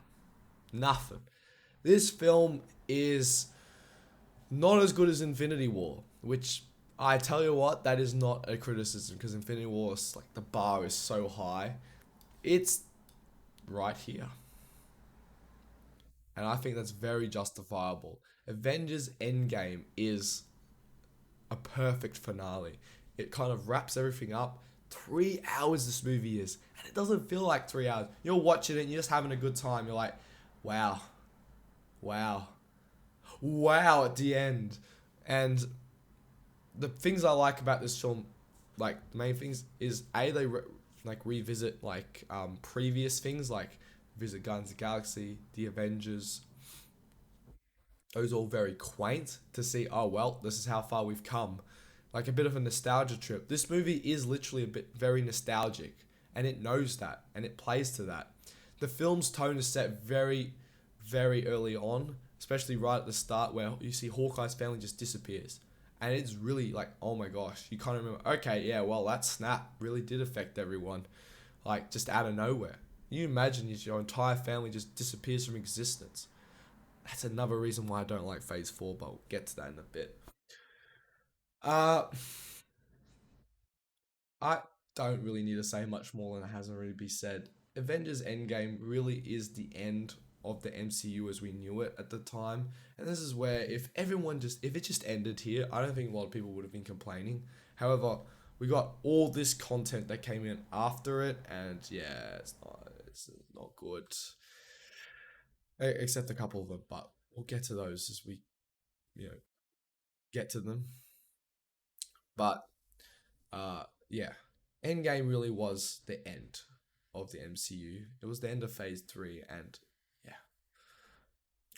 nothing. This film is not as good as Infinity War, which I tell you what, that is not a criticism because Infinity War is like the bar is so high. It's right here. And I think that's very justifiable. Avengers Endgame is a perfect finale. It kind of wraps everything up. 3 hours this movie is, and it doesn't feel like 3 hours. You're watching it and you're just having a good time. You're like, wow, wow, wow at the end. And the things I like about this film, like the main things is they revisit like previous things, like visit Guardians of the Galaxy, the Avengers, It was all very quaint to see, oh, well, this is how far we've come. Like a bit of a nostalgia trip. This movie is literally a bit very nostalgic, and it knows that, and it plays to that. The film's tone is set very, very early on, especially right at the start where you see Hawkeye's family just disappears. And it's really like, oh my gosh, you kind of remember, okay, yeah, well, that snap really did affect everyone, like just out of nowhere. You imagine your entire family just disappears from existence. That's another reason why I don't like Phase 4, but we'll get to that in a bit. Uh, I don't really need to say much more than it hasn't really been said. Avengers Endgame really is the end of the MCU as we knew it at the time. And this is where if it just ended here, I don't think a lot of people would have been complaining. However, we got all this content that came in after it, and yeah, it's not good. Except a couple of them, but we'll get to those as we, you know, get to them. But yeah, Endgame really was the end of the MCU. It was the end of Phase 3, and yeah,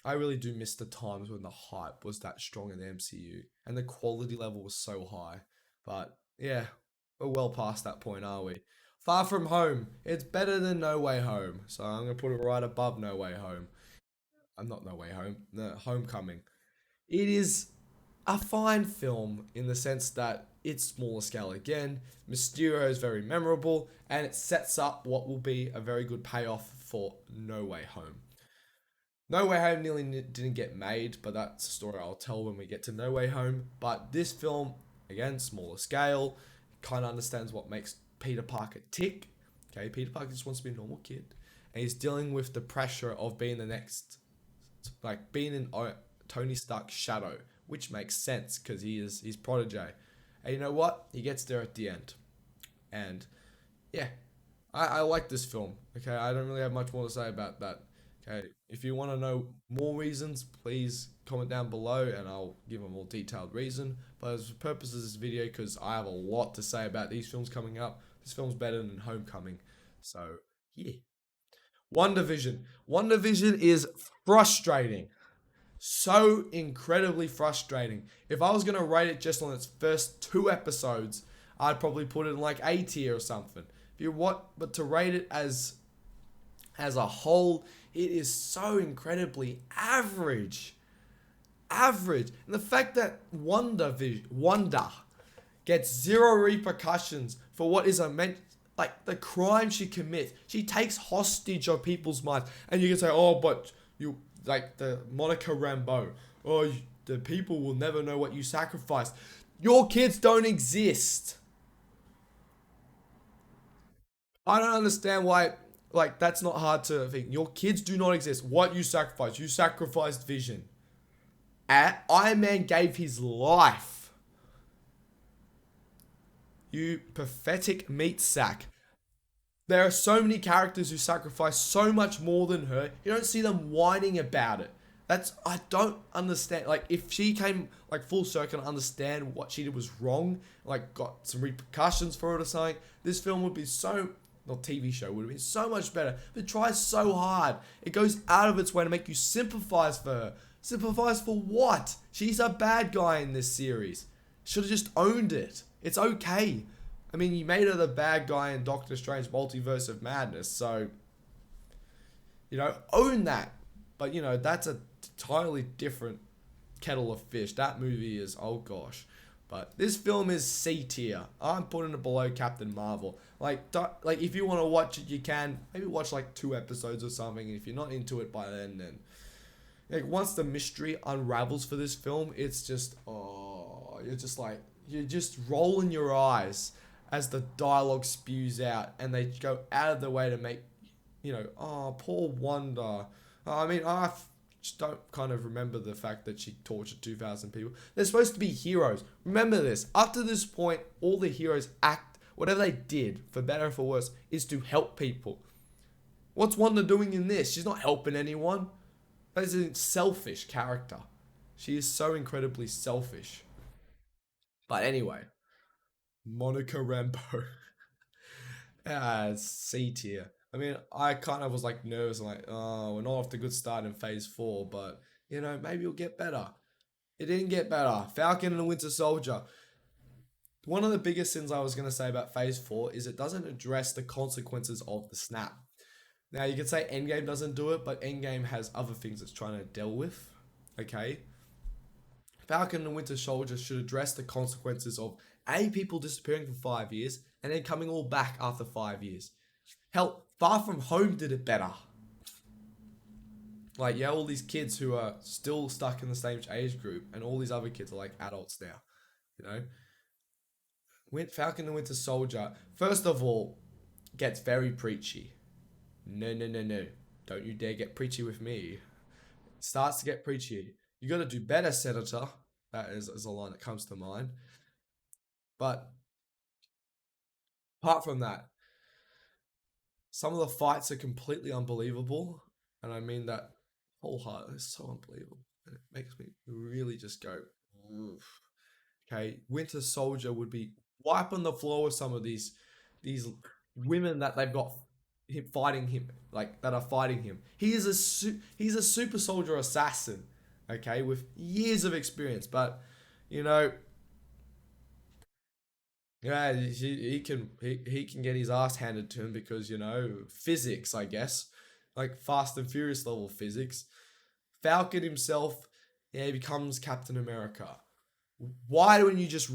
I really do miss the times when the hype was that strong in the MCU and the quality level was so high. But yeah, we're well past that point, are we? Far From Home. It's better than No Way Home. So I'm going to put it right above No Way Home. I'm not No Way Home, the Homecoming. It is a fine film in the sense that it's smaller scale again. Mysterio is very memorable, and it sets up what will be a very good payoff for No Way Home. No Way Home nearly didn't get made, but that's a story I'll tell when we get to No Way Home. But this film, again, smaller scale, kind of understands what makes Peter Parker tick. Okay, Peter Parker just wants to be a normal kid, and he's dealing with the pressure of being the next, like being in Tony Stark's shadow, which makes sense because he is his protege. And you know what? He gets there at the end, and yeah, I like this film. Okay, I don't really have much more to say about that. Okay, if you want to know more reasons, please comment down below and I'll give a more detailed reason. But as for purposes of this video, because I have a lot to say about these films coming up, this film's better than Homecoming. So, yeah. WandaVision. WandaVision is frustrating. So incredibly frustrating. If I was going to rate it just on its first two episodes, I'd probably put it in like A tier or something. If you what, but to rate it as a whole, it is so incredibly average. Average. And the fact that Wanda gets zero repercussions for what is a meant like the crime she commits. She takes hostage of people's minds. And you can say, oh, but you like the Monica Rambeau. Oh, the people will never know what you sacrificed. Your kids don't exist. I don't understand why, like, that's not hard to think. Your kids do not exist. What you sacrificed? You sacrificed Vision. Iron Man gave his life. You pathetic meat sack. There are so many characters who sacrifice so much more than her. You don't see them whining about it. I don't understand. Like, if she came like full circle and understand what she did was wrong, like got some repercussions for it or something, this film would be so, or TV show would have been so much better. But it tries so hard. It goes out of its way to make you sympathize for her. Sympathize for what? She's a bad guy in this series. Should have just owned it. It's okay. I mean, you made her the bad guy in Doctor Strange Multiverse of Madness, so, own that. But, that's a entirely different kettle of fish. That movie is, oh gosh. But this film is C tier. I'm putting it below Captain Marvel. Like if you want to watch it, you can. Maybe watch like 2 episodes or something. And if you're not into it by then like once the mystery unravels for this film, it's just, oh, you're just rolling your eyes as the dialogue spews out, and they go out of their way to make, oh, poor Wanda. I mean, I just don't kind of remember the fact that she tortured 2,000 people. They're supposed to be heroes. Remember this. Up to this point, all the heroes act, whatever they did, for better or for worse, is to help people. What's Wanda doing in this? She's not helping anyone. That is a selfish character. She is so incredibly selfish. But anyway, Monica Rambeau. It's C tier. I mean, I kind of was like nervous. I'm like, oh, we're not off to a good start in Phase 4, but maybe it'll get better. It didn't get better. Falcon and the Winter Soldier. One of the biggest sins I was going to say about Phase 4 is it doesn't address the consequences of the snap. Now, you could say Endgame doesn't do it, but Endgame has other things it's trying to deal with. Okay? Falcon and Winter Soldier should address the consequences of A, people disappearing for 5 years and then coming all back after 5 years. Hell, Far From Home did it better. Like, yeah, all these kids who are still stuck in the same age group, and all these other kids are like adults now. You know, Falcon and Winter Soldier, first of all, gets very preachy. No, no, no, no. Don't you dare get preachy with me. Starts to get preachy. You gotta do better, Senator. That is a line that comes to mind. But apart from that, some of the fights are completely unbelievable. And I mean that wholeheartedly. It's so unbelievable. And it makes me really just go, oof. Okay, Winter Soldier would be wiping the floor with some of these women that they've got him fighting him, like that are fighting him. He's a super soldier assassin, okay, with years of experience. But you know, yeah, he can get his ass handed to him because physics, I guess, like Fast and Furious level physics. Falcon himself, yeah, he becomes Captain America. Why don't you just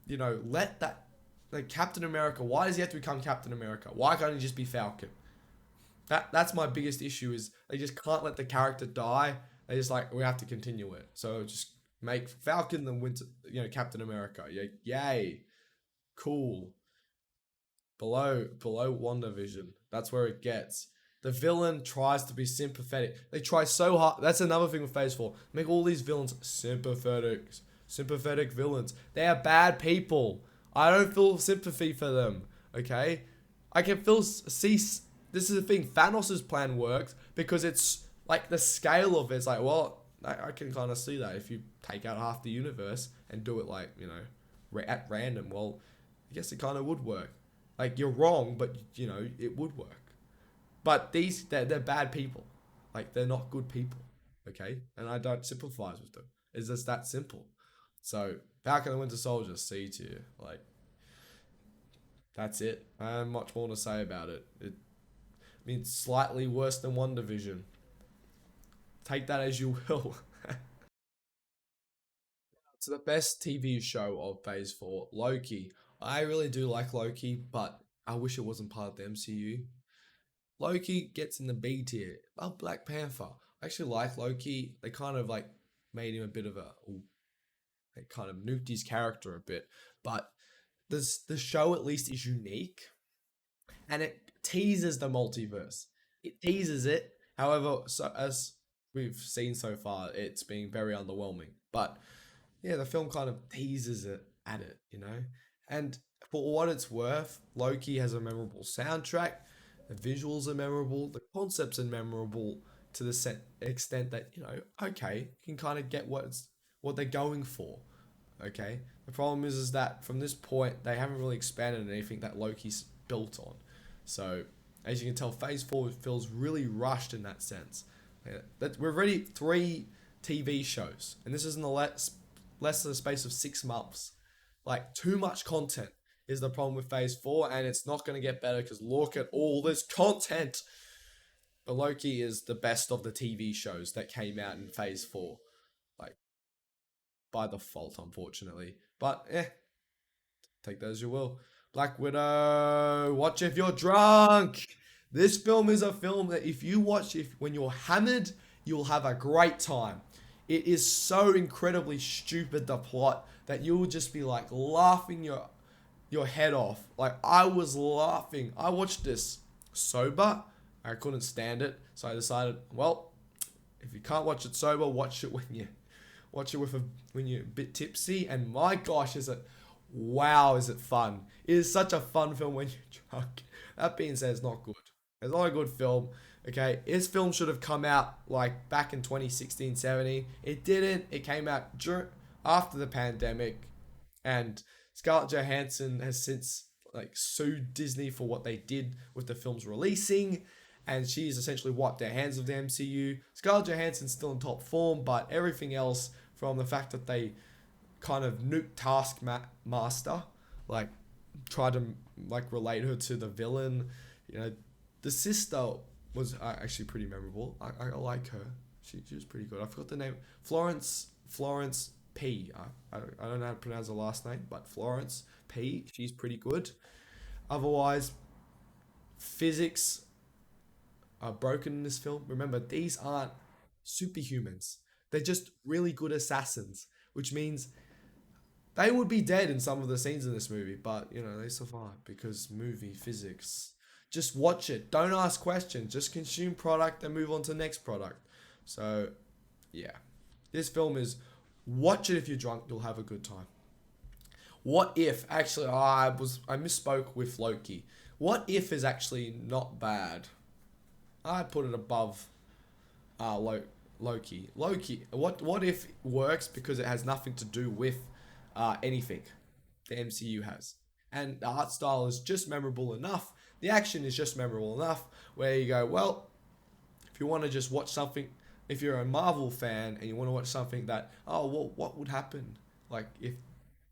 let that, like, Captain America? Why does he have to become Captain America? Why can't he just be Falcon? That's my biggest issue, is they just can't let the character die. They just like, we have to continue it. So just make Falcon the Winter, Captain America. Yeah, yay, cool. Below WandaVision. That's where it gets. The villain tries to be sympathetic. They try so hard. That's another thing with Phase 4. Make all these villains sympathetic. Sympathetic villains. They are bad people. I don't feel sympathy for them. Okay? I can see. This is the thing. Thanos' plan works because it's like the scale of it's like, well, I can kind of see that if you take out half the universe and do it like, at random. Well, I guess it kind of would work. Like, you're wrong, but it would work. But they're bad people. Like, they're not good people. Okay? And I don't sympathize with them. It's just that simple. So, Falcon and Winter Soldier, C tier. Like, that's it. I have much more to say about it. It means slightly worse than WandaVision. Take that as you will. It's the best TV show of Phase 4, Loki. I really do like Loki, but I wish it wasn't part of the MCU. Loki gets in the B tier. Oh, Black Panther. I actually like Loki. They kind of like made him a bit of they kind of nuked his character a bit. But the show at least is unique, and it teases the multiverse. It teases it. However, so as we've seen so far, it's been very underwhelming. But yeah, the film kind of teases it at it. And for what it's worth, Loki has a memorable soundtrack. The visuals are memorable. The concepts are memorable to the extent that okay, you can kind of get what they're going for. Okay, the problem is that from this point they haven't really expanded anything that Loki's built on. So as you can tell, Phase 4 feels really rushed in that sense. Yeah, that we're already 3 TV shows, and this is in the less than the space of 6 months. Like, too much content is the problem with Phase 4, and it's not going to get better because look at all this content. But Loki is the best of the TV shows that came out in Phase 4. Like, by default, unfortunately. But, take that as you will. Black Widow, watch if you're drunk. This film is a film that if you watch when you're hammered, you'll have a great time. It is so incredibly stupid, the plot, that you'll just be like laughing your head off. Like, I was laughing. I watched this sober. I couldn't stand it, so I decided, well, if you can't watch it sober, watch it when you're a bit tipsy. And my gosh, is it fun? It is such a fun film when you're drunk. That being said, it's not good. It's not a good film. Okay, this film should have come out like back in 2016-17. It didn't. It came out after the pandemic, and Scarlett Johansson has since like sued Disney for what they did with the film's releasing, and she's essentially wiped their hands of the MCU. Scarlett Johansson's still in top form, but everything else, from the fact that they kind of nuked Taskmaster, like tried to like relate her to the villain. You know, the sister was actually pretty memorable. I like her. She was pretty good. I forgot the name. Florence P. I don't know how to pronounce her last name, but Florence P. She's pretty good. Otherwise, physics are broken in this film. Remember, these aren't superhumans. They're just really good assassins, which means they would be dead in some of the scenes in this movie, but you know, they survive because movie physics. Just watch it. Don't ask questions. Just consume product and move on to the next product. So, yeah. This film is watch it if you're drunk, you'll have a good time. What if actually I misspoke with Loki. What if is actually not bad. I put it above Loki. Loki. What if works because it has nothing to do with anything the MCU has, and the art style is just memorable enough. The action is just memorable enough where you go, well, if you want to just watch something, if you're a Marvel fan and you want to watch something that, oh, well, what would happen, like if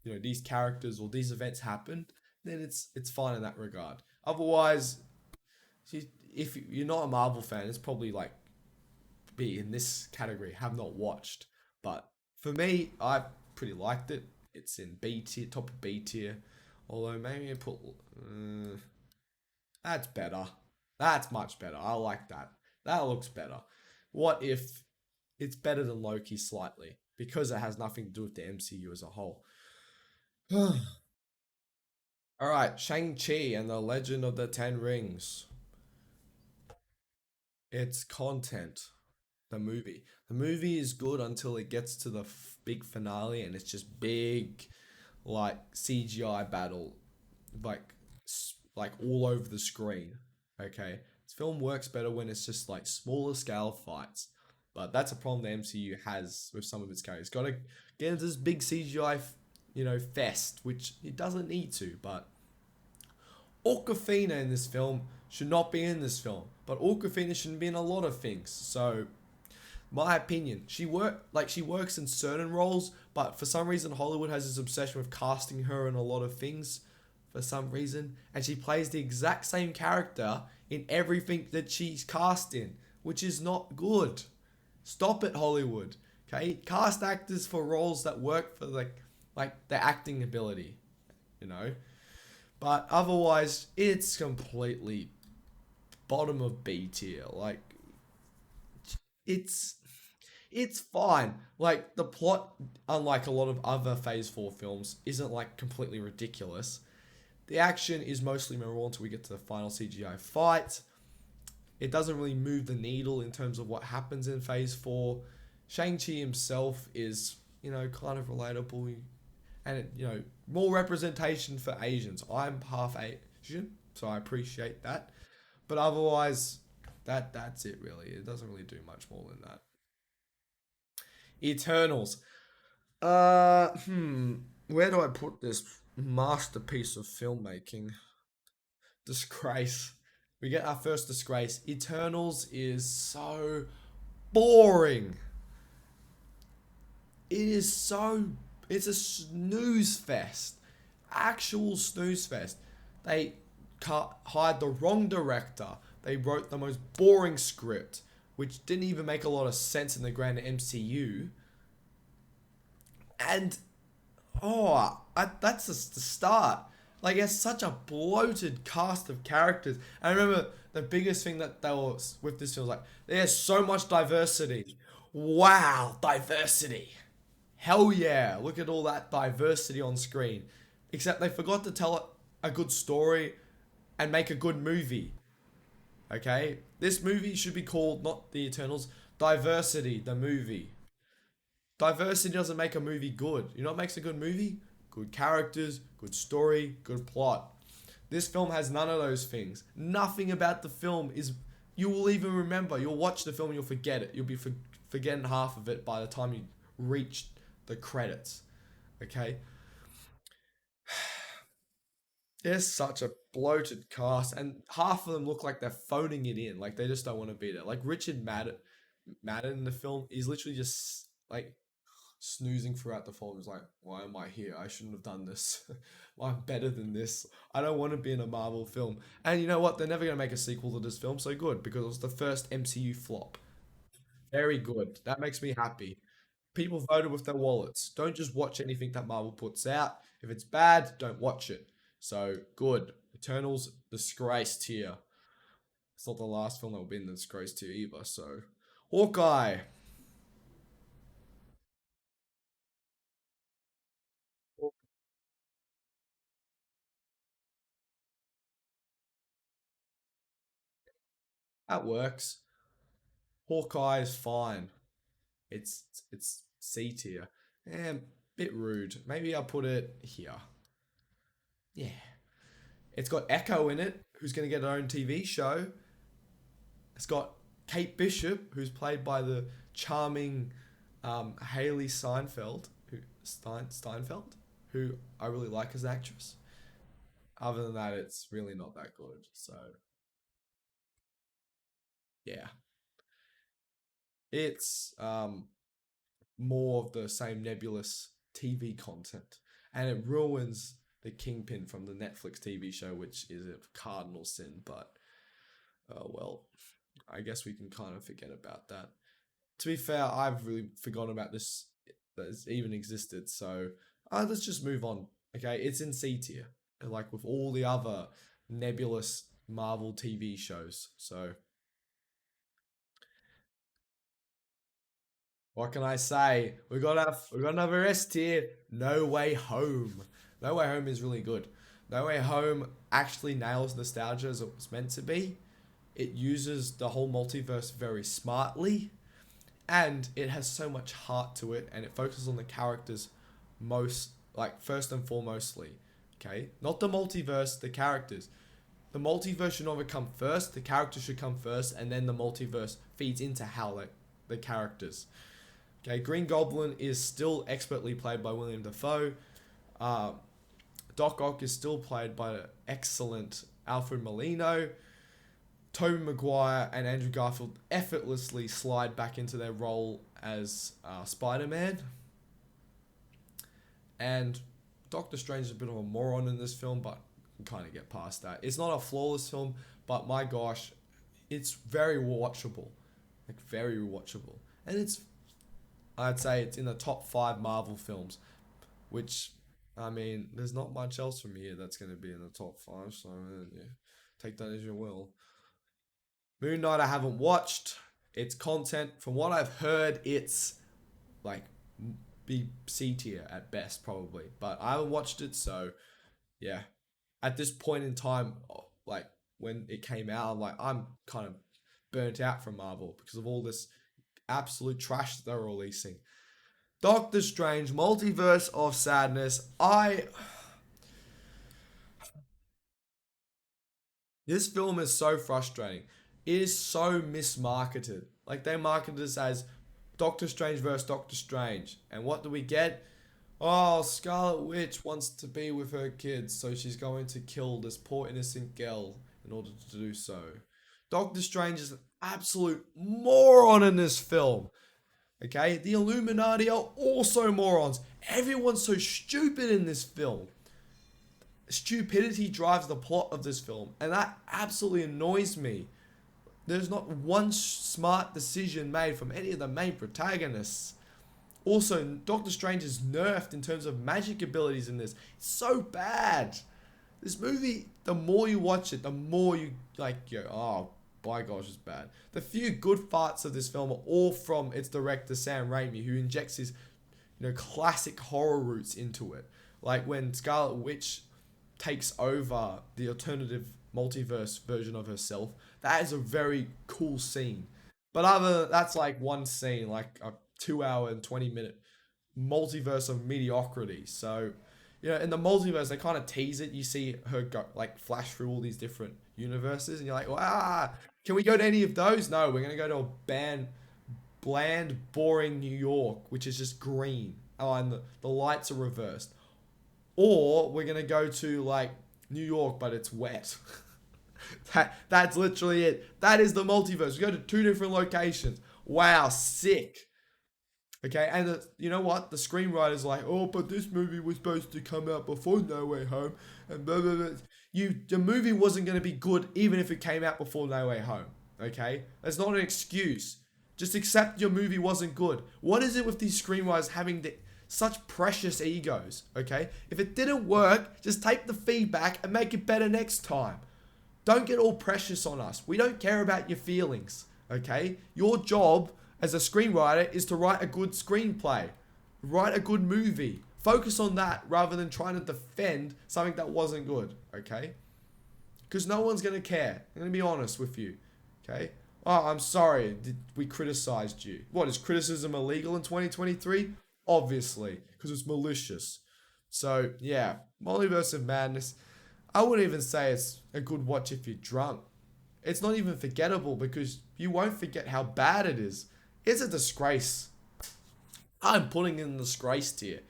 you know these characters or these events happened, then it's fine in that regard. Otherwise, if you're not a Marvel fan, it's probably like be in this category, have not watched. But for me, I pretty liked it. It's in B tier, top of B tier. Although maybe I put that's better. That's much better. I like that. That looks better. What if it's better than Loki slightly because it has nothing to do with the MCU as a whole? All right, Shang-Chi and the Legend of the Ten Rings. It's content. The movie. The movie is good until it gets to the big finale and it's just big, like CGI battle, like like all over the screen. Okay, this film works better when it's just like smaller scale fights, but that's a problem the MCU has with some of its characters. Got to get into this big CGI, fest, which it doesn't need to. But Awkwafina in this film should not be in this film, but Awkwafina shouldn't be in a lot of things. So my opinion. She works in certain roles, but for some reason Hollywood has this obsession with casting her in a lot of things for some reason, and she plays the exact same character in everything that she's cast in, which is not good. Stop it, Hollywood. Okay? Cast actors for roles that work for like their acting ability, you know? But otherwise, it's completely bottom of B tier. Like it's it's fine. Like the plot, unlike a lot of other Phase 4 films, isn't like completely ridiculous. The action is mostly memorable until we get to the final CGI fight. It doesn't really move the needle in terms of what happens in Phase 4. Shang-Chi himself is, kind of relatable. And, more representation for Asians. I'm half Asian, so I appreciate that. But otherwise, that's it really. It doesn't really do much more than that. Eternals. Where do I put this masterpiece of filmmaking? Disgrace. We get our first disgrace. Eternals is so boring. It is so. It's a snooze fest. Actual snooze fest. They hired the wrong director. They wrote the most boring script, which didn't even make a lot of sense in the grand MCU. And that's just the start. Like it's such a bloated cast of characters. I remember the biggest thing that they were with this film was like, there's so much diversity. Wow, diversity. Hell yeah, look at all that diversity on screen. Except they forgot to tell a good story and make a good movie. Okay? This movie should be called not The Eternals, Diversity, the movie. Diversity doesn't make a movie good. You know what makes a good movie? Good characters, good story, good plot. This film has none of those things. Nothing about the film is. You will even remember. You'll watch the film and you'll forget it. You'll be forgetting half of it by the time you reach the credits. Okay? There's such a bloated cast, and half of them look like they're phoning it in. Like they just don't want to be there. Like Richard Madden in the film, he's literally just like snoozing throughout the film. He's like, "Why am I here? I shouldn't have done this. I'm better than this. I don't want to be in a Marvel film." And you know what? They're never gonna make a sequel to this film, so good because it was the first MCU flop. Very good. That makes me happy. People voted with their wallets. Don't just watch anything that Marvel puts out. If it's bad, don't watch it. So good. Eternals disgrace tier. It's not the last film that will be in the disgrace tier either. So Hawkeye. That works. Hawkeye is fine. It's C tier. And bit rude. Maybe I'll put it here. Yeah. It's got Echo in it, who's going to get her own TV show. It's got Kate Bishop, who's played by the charming Haley Steinfeld, who I really like as an actress. Other than that, it's really not that good. So yeah, it's more of the same nebulous TV content, and it ruins the Kingpin from the Netflix TV show, which is a cardinal sin. But well, I guess we can kind of forget about that. To be fair, I've really forgotten about this that it's even existed. So let's just move on. Okay, it's in C tier, like with all the other nebulous Marvel TV shows. So what can I say? We got another S tier. No Way Home. No Way Home is really good. No Way Home actually nails nostalgia as it was meant to be. It uses the whole multiverse very smartly, and it has so much heart to it, and it focuses on the characters most, like first and foremostly. Okay, not the multiverse, the characters. The multiverse should never come first. The characters should come first, and then the multiverse feeds into how the characters. Okay, Green Goblin is still expertly played by William Dafoe. Uh, Doc Ock is still played by excellent Alfred Molino. Tobey Maguire and Andrew Garfield effortlessly slide back into their role as Spider-Man. And Doctor Strange is a bit of a moron in this film, but you can kind of get past that. It's not a flawless film, but my gosh, it's very watchable. Like, very watchable. And I'd say it's in the top five Marvel films, which, I mean, there's not much else from here that's going to be in the top five, so yeah, take that as you will. Moon Knight, I haven't watched. Its content, from what I've heard, it's like B C tier at best, probably. But I haven't watched it, so yeah. At this point in time, like when it came out, I'm kind of burnt out from Marvel because of all this absolute trash that they're releasing. Doctor Strange, Multiverse of Sadness. This film is so frustrating. It is so mismarketed. Like they marketed this as Doctor Strange versus Doctor Strange. And what do we get? Oh, Scarlet Witch wants to be with her kids, so she's going to kill this poor innocent girl in order to do so. Doctor Strange is an absolute moron in this film. Okay? The Illuminati are also morons. Everyone's so stupid in this film. Stupidity drives the plot of this film, and that absolutely annoys me. There's not one smart decision made from any of the main protagonists. Also, Doctor Strange is nerfed in terms of magic abilities in this. It's so bad. This movie, the more you watch it, the more you oh, by gosh, it's bad. The few good parts of this film are all from its director Sam Raimi, who injects his, classic horror roots into it. Like when Scarlet Witch takes over the alternative multiverse version of herself. That is a very cool scene. But that's like one scene, like a 2 hour and 20 minute multiverse of mediocrity. So, in the multiverse, they kind of tease it. You see her go like flash through all these different universes, and you're like, can we go to any of those? No, we're gonna go to a bland, boring New York, which is just green. Oh, and the lights are reversed. Or we're gonna go to like New York, but it's wet. That's literally it. That is the multiverse. We go to two different locations. Wow, sick. Okay, and you know what? The screenwriter's like, oh, but this movie was supposed to come out before No Way Home, and blah blah blah. The movie wasn't going to be good even if it came out before No Way Home. Okay, that's not an excuse. Just accept your movie wasn't good. What is it with these screenwriters having such precious egos? Okay, if it didn't work, just take the feedback and make it better next time. Don't get all precious on us. We don't care about your feelings. Okay, your job as a screenwriter is to write a good screenplay, write a good movie. Focus on that rather than trying to defend something that wasn't good, okay? Because no one's going to care. I'm going to be honest with you, okay? Oh, I'm sorry, we criticized you. What, is criticism illegal in 2023? Obviously, because it's malicious. So, yeah, Multiverse of Madness, I wouldn't even say it's a good watch if you're drunk. It's not even forgettable because you won't forget how bad it is. It's a disgrace. I'm putting in the disgrace tier.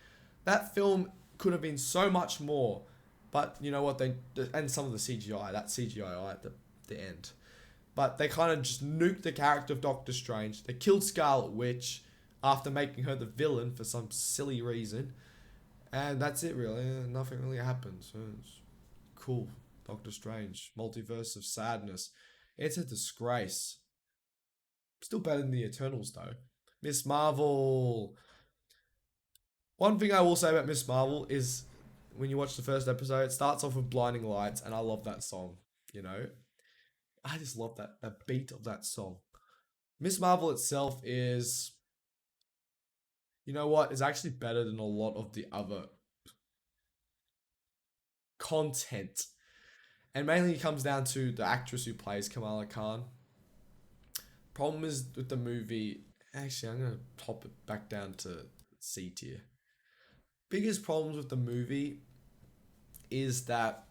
That film could have been so much more, but you know what? And some of the CGI, that CGI at the end, but they kind of just nuked the character of Doctor Strange. They killed Scarlet Witch after making her the villain for some silly reason, and that's it really. Nothing really happens. It's cool. Doctor Strange, Multiverse of Sadness. It's a disgrace. Still better than the Eternals though. Miss Marvel. One thing I will say about Miss Marvel is when you watch the first episode, it starts off with Blinding Lights, and I love that song. You know, I just love that beat of that song. Miss Marvel itself is, you know what, is actually better than a lot of the other content, and mainly it comes down to the actress who plays Kamala Khan. Problem is with the movie. Actually, I'm gonna top it back down to C tier. Biggest problems with the movie is that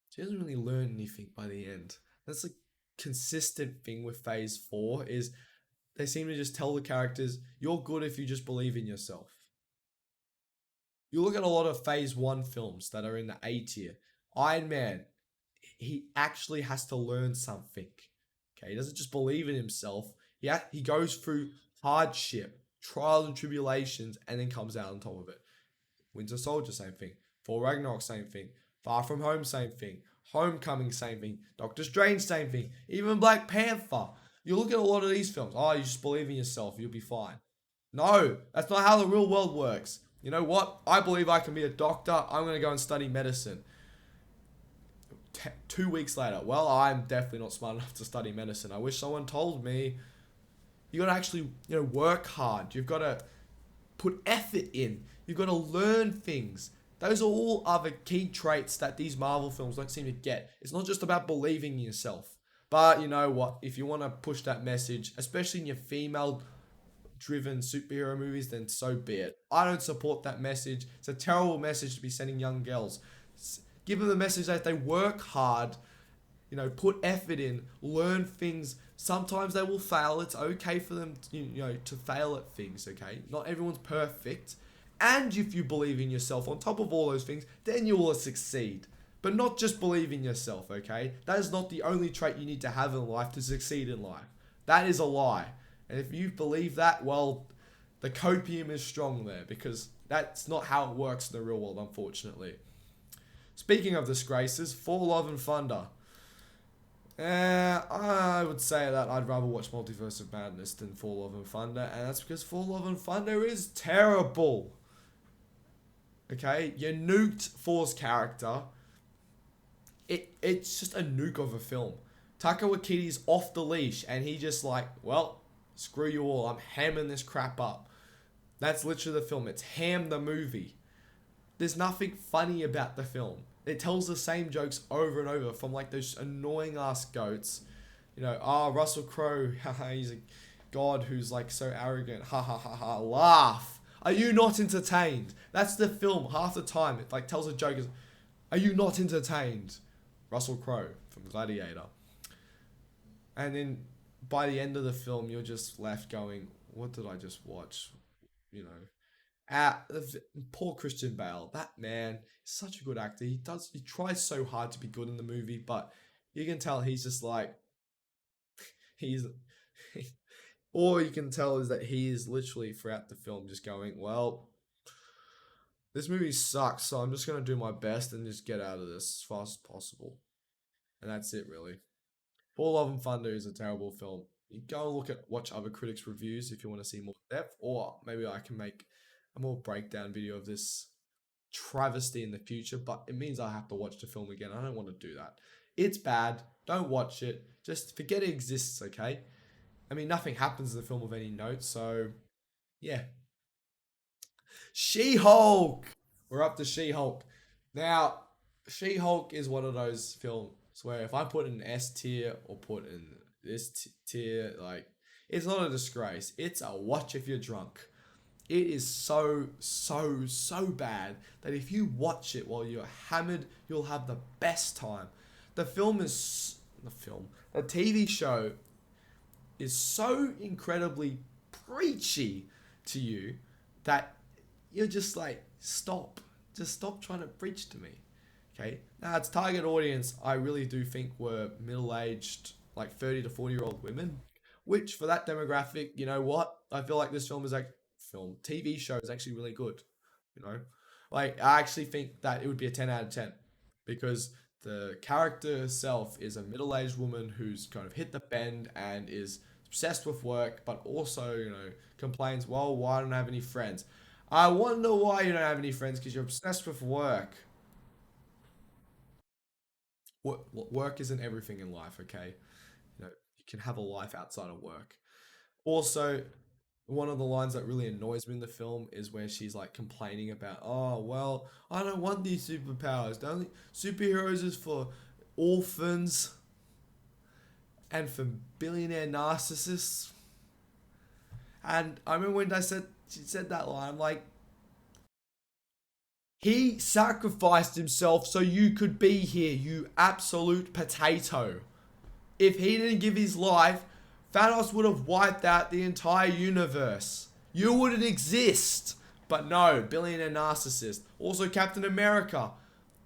she doesn't really learn anything by the end. That's a consistent thing with Phase 4 is they seem to just tell the characters, you're good if you just believe in yourself. You look at a lot of Phase 1 films that are in the A tier. Iron Man, he actually has to learn something. Okay, he doesn't just believe in himself. He goes through hardship, trials and tribulations, and then comes out on top of it. Winter Soldier, same thing. Thor Ragnarok, same thing. Far From Home, same thing. Homecoming, same thing. Doctor Strange, same thing. Even Black Panther. You look at a lot of these films. Oh, you just believe in yourself. You'll be fine. No, that's not how the real world works. You know what? I believe I can be a doctor. I'm going to go and study medicine. 2 weeks later, well, I'm definitely not smart enough to study medicine. I wish someone told me. You got to actually, work hard. You've got to put effort in. You've got to learn things. Those are all other key traits that these Marvel films don't seem to get. It's not just about believing in yourself. But you know what? If you want to push that message, especially in your female-driven superhero movies, then so be it. I don't support that message. It's a terrible message to be sending young girls. Give them the message that if they work hard, put effort in, learn things. Sometimes they will fail. It's okay for them, to fail at things, okay? Not everyone's perfect. And if you believe in yourself on top of all those things, then you will succeed. But not just believe in yourself, okay? That is not the only trait you need to have in life to succeed in life. That is a lie. And if you believe that, well, the copium is strong there because that's not how it works in the real world, unfortunately. Speaking of disgraces, For Love and Thunder. I would say that I'd rather watch Multiverse of Madness than For Love and Thunder, and that's because For Love and Thunder is terrible. Okay, you nuked Thor's character. It's just a nuke of a film. Taika Waititi's off the leash, and he just like, well, screw you all. I'm hamming this crap up. That's literally the film. It's Ham the movie. There's nothing funny about the film. It tells the same jokes over and over from like those annoying ass goats. Russell Crowe, he's a god who's like so arrogant. Ha ha ha ha. Laugh. Are you not entertained? That's the film. Half the time it like tells a joke. Are you not entertained? Russell Crowe from Gladiator. And then by the end of the film, you're just left going, what did I just watch? Poor Christian Bale. That man is such a good actor. He tries so hard to be good in the movie, but you can tell he's just like he's or you can tell is that he is literally throughout the film just going, well, this movie sucks, so I'm just gonna do my best and just get out of this as fast as possible. And that's it really. Full Love and Thunder is a terrible film. You go and watch other critics' reviews if you want to see more depth, or maybe I can make a more breakdown video of this travesty in the future, but it means I have to watch the film again. I don't want to do that. It's bad. Don't watch it. Just forget it exists, okay? I mean, nothing happens in the film of any note, so yeah. She Hulk! We're up to She Hulk. Now, She Hulk is one of those films where if I put in S tier or put in this tier, like, it's not a disgrace. It's a watch if you're drunk. It is so bad that if you watch it while you're hammered, you'll have the best time. The film is the film. The TV show is so incredibly preachy to you that you're just like, stop. Just stop trying to preach to me. Okay? Now, its target audience, I really do think were middle aged, like 30 to 40-year-old women, which for that demographic, you know what? I feel like this film is like, TV show is actually really good. You know? Like, I actually think that it would be a 10 out of 10 because the character herself is a middle aged woman who's kind of hit the bend and is obsessed with work, but also, complains, well, why don't I have any friends? I wonder why you don't have any friends because you're obsessed with work. Work isn't everything in life, okay? You can have a life outside of work. Also, one of the lines that really annoys me in the film is where she's like complaining about, oh, well, I don't want these superpowers. The only superheroes is for orphans and for billionaire narcissists. And I remember when she said that line, I'm like, he sacrificed himself so you could be here, you absolute potato. If he didn't give his life, Thanos would have wiped out the entire universe. You wouldn't exist. But no, billionaire narcissist. Also Captain America,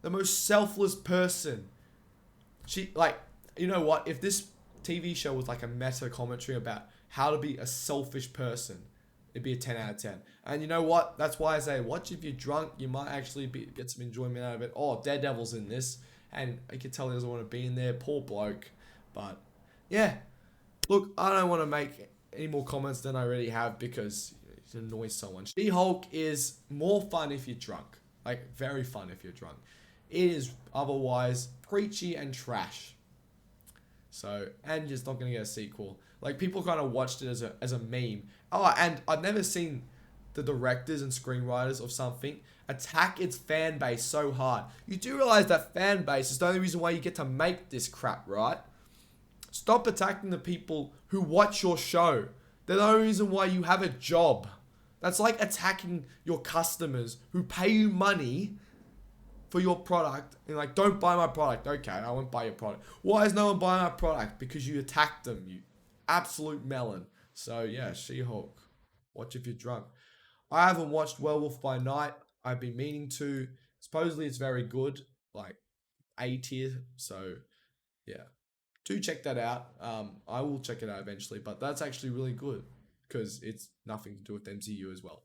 the most selfless person. She, like, you know what? If this TV show was like a meta commentary about how to be a selfish person, it'd be a 10 out of 10. And you know what? That's why I say, watch if you're drunk. You might actually get some enjoyment out of it. Oh, Daredevil's in this. And I can tell he doesn't want to be in there. Poor bloke. But, yeah. Look, I don't want to make any more comments than I already have because it annoys someone. She-Hulk is more fun if you're drunk. Like, very fun if you're drunk. It is otherwise preachy and trash. So, and just not going to get a sequel. Like, people kind of watched it as a meme. Oh, and I've never seen the directors and screenwriters of something attack its fan base so hard. You do realize that fan base is the only reason why you get to make this crap, right? Stop attacking the people who watch your show. They're the only reason why you have a job. That's like attacking your customers who pay you money for your product and like, don't buy my product. Okay, I won't buy your product. Why is no one buying my product? Because you attacked them, you absolute melon. So yeah, She-Hulk. Watch if you're drunk. I haven't watched Werewolf by Night. I've been meaning to. Supposedly it's very good, like A tier. So yeah, do check that out. I will check it out eventually, but that's actually really good because it's nothing to do with MCU as well.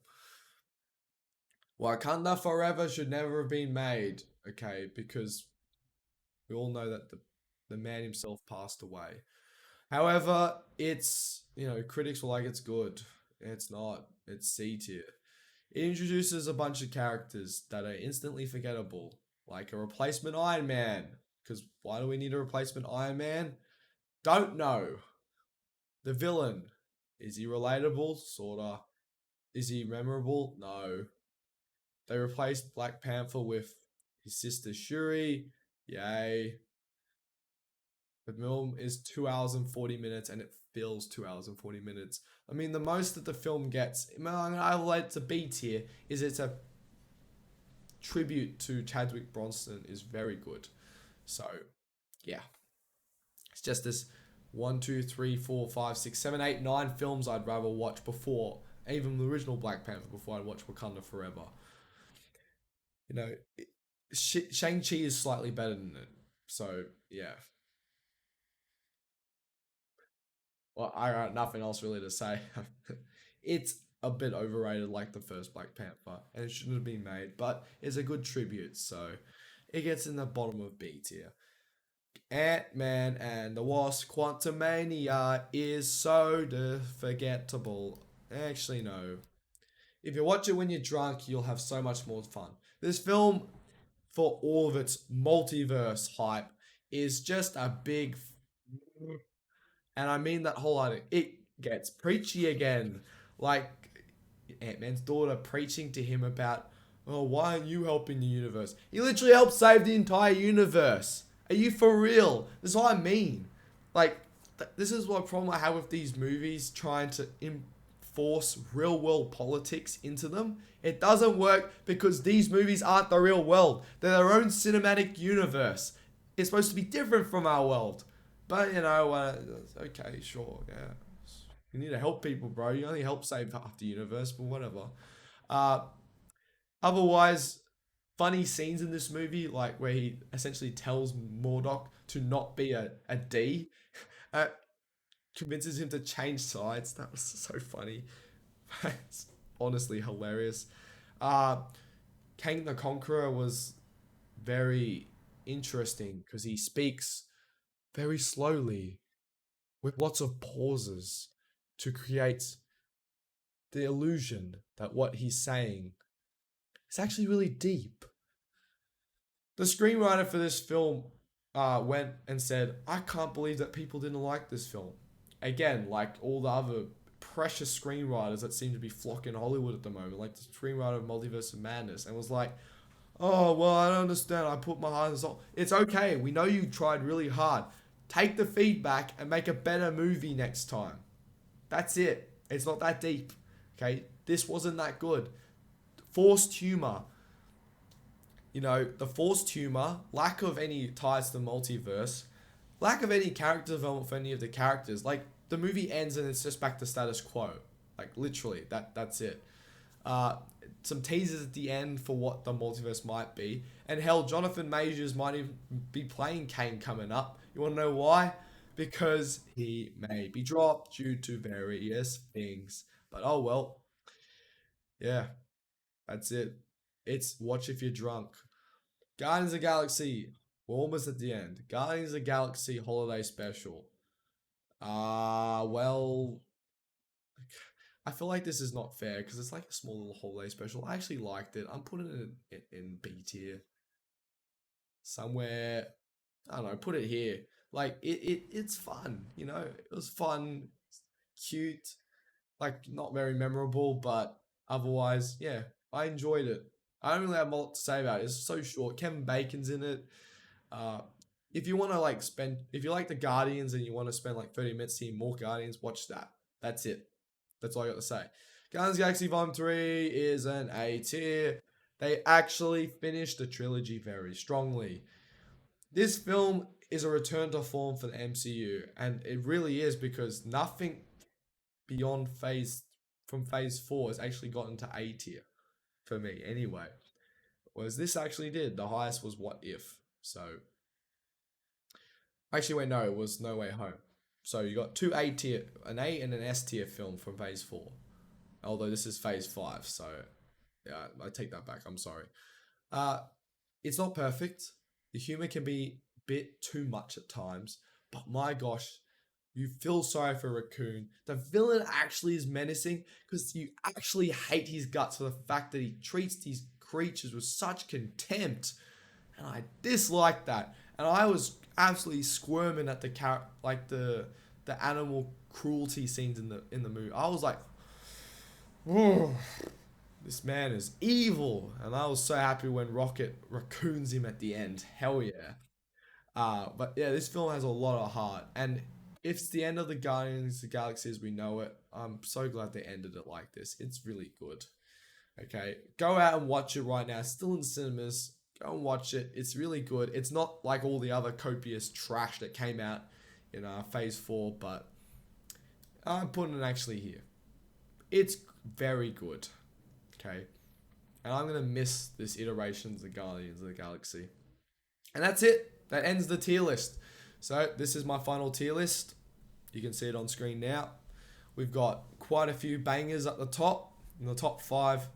Wakanda Forever should never have been made, okay, because we all know that the man himself passed away. However, it's, critics were like, it's good. It's not. It's C tier. It introduces a bunch of characters that are instantly forgettable, like a replacement Iron Man. Because why do we need a replacement Iron Man? Don't know. The villain. Is he relatable? Sorta. Is he memorable? No. They replaced Black Panther with his sister Shuri. Yay. The film is 2 hours and 40 minutes and it feels 2 hours and 40 minutes. I mean, the most that the film gets, I relate to B tier, is it's a tribute to Chadwick Bronson is very good. So, yeah. It's just this 1, 2, 3, 4, 5, 6, 7, 8, 9 films I'd rather watch before even the original Black Panther before I watched Wakanda Forever. You know, Shang-Chi is slightly better than it. So, yeah. Well, I got nothing else really to say. It's a bit overrated like the first Black Panther, and it shouldn't have been made, but it's a good tribute, so it gets in the bottom of B tier. Ant-Man and the Wasp Quantumania is so forgettable. Actually, no. If you watch it when you're drunk, you'll have so much more fun. This film, for all of its multiverse hype, is just a big. And I mean that wholeheartedly. It gets preachy again. Like Ant Man's daughter preaching to him about, oh, why aren't you helping the universe? He literally helped save the entire universe. Are you for real? This is what I mean. Like, this is what problem I have with these movies trying to enforce real world politics into them. It doesn't work because these movies aren't the real world. They're their own cinematic universe. It's supposed to be different from our world. But, okay, sure, yeah. You need to help people, bro. You only help save half the universe, but whatever. Uh, Otherwise, funny scenes in this movie, like where he essentially tells Mordok to not be a D, uh, convinces him to change sides. That was so funny. It's honestly hilarious. Uh, Kang the Conqueror was very interesting because he speaks very slowly with lots of pauses to create the illusion that what he's saying is actually really deep. The screenwriter for this film went and said, I can't believe that people didn't like this film. Again, like all the other precious screenwriters that seem to be flocking Hollywood at the moment, like the screenwriter of Multiverse of Madness, and was like, oh, well, I don't understand. I put my heart and soul. It's okay. We know you tried really hard. Take the feedback and make a better movie next time. That's it. It's not that deep. Okay? This wasn't that good. Forced humor. The forced humor, lack of any ties to the multiverse, lack of any character development for any of the characters. Like, the movie ends and it's just back to status quo. Like, literally, that's it. Uh, some teasers at the end for what the multiverse might be. And hell, Jonathan Majors might even be playing Kane coming up. You want to know why? Because he may be dropped due to various things. But oh well. Yeah, that's it. It's watch if you're drunk. Guardians of the Galaxy. We're almost at the end. Guardians of the Galaxy Holiday Special. Well, I feel like this is not fair because it's like a small little holiday special. I actually liked it. I'm putting it in B tier. Somewhere, I don't know, put it here. Like, it's fun, It was fun, cute, like, not very memorable, but otherwise, yeah, I enjoyed it. I don't really have a lot to say about it. It's so short. Kevin Bacon's in it. Uh, if you want to if you like the Guardians and you want to spend like 30 minutes seeing more Guardians, watch that. That's it. That's all I got to say. Guardians of the Galaxy Volume 3 is an A tier. They actually finished the trilogy very strongly. This film is a return to form for the MCU, and it really is because nothing beyond phase 4 has actually gotten to A tier for me anyway. Whereas this actually did. The highest was What If. So actually wait, no, it was No Way Home. So you got two A tier, an A and an S tier film from phase 4. Although this is phase 5, so yeah, I take that back. I'm sorry. Uh it's not perfect. The humor can be a bit too much at times, but my gosh, you feel sorry for Raccoon. The villain actually is menacing because you actually hate his guts for the fact that he treats these creatures with such contempt, and I dislike that. And I was absolutely squirming at the animal cruelty scenes in the movie. I was like, "Whoa, this man is evil," and I was so happy when Rocket raccoons him at the end. Hell yeah! But yeah, this film has a lot of heart, and if it's the end of the Guardians of the Galaxy as we know it, I'm so glad they ended it like this. It's really good. Okay, go out and watch it right now. It's still in cinemas. Go and watch it. It's really good. It's not like all the other copious trash that came out in Phase 4, but I'm putting it actually here. It's very good. Okay. And I'm going to miss this iteration of the Guardians of the Galaxy. And that's it. That ends the tier list. So this is my final tier list. You can see it on screen now. We've got quite a few bangers at the top. In the top 5,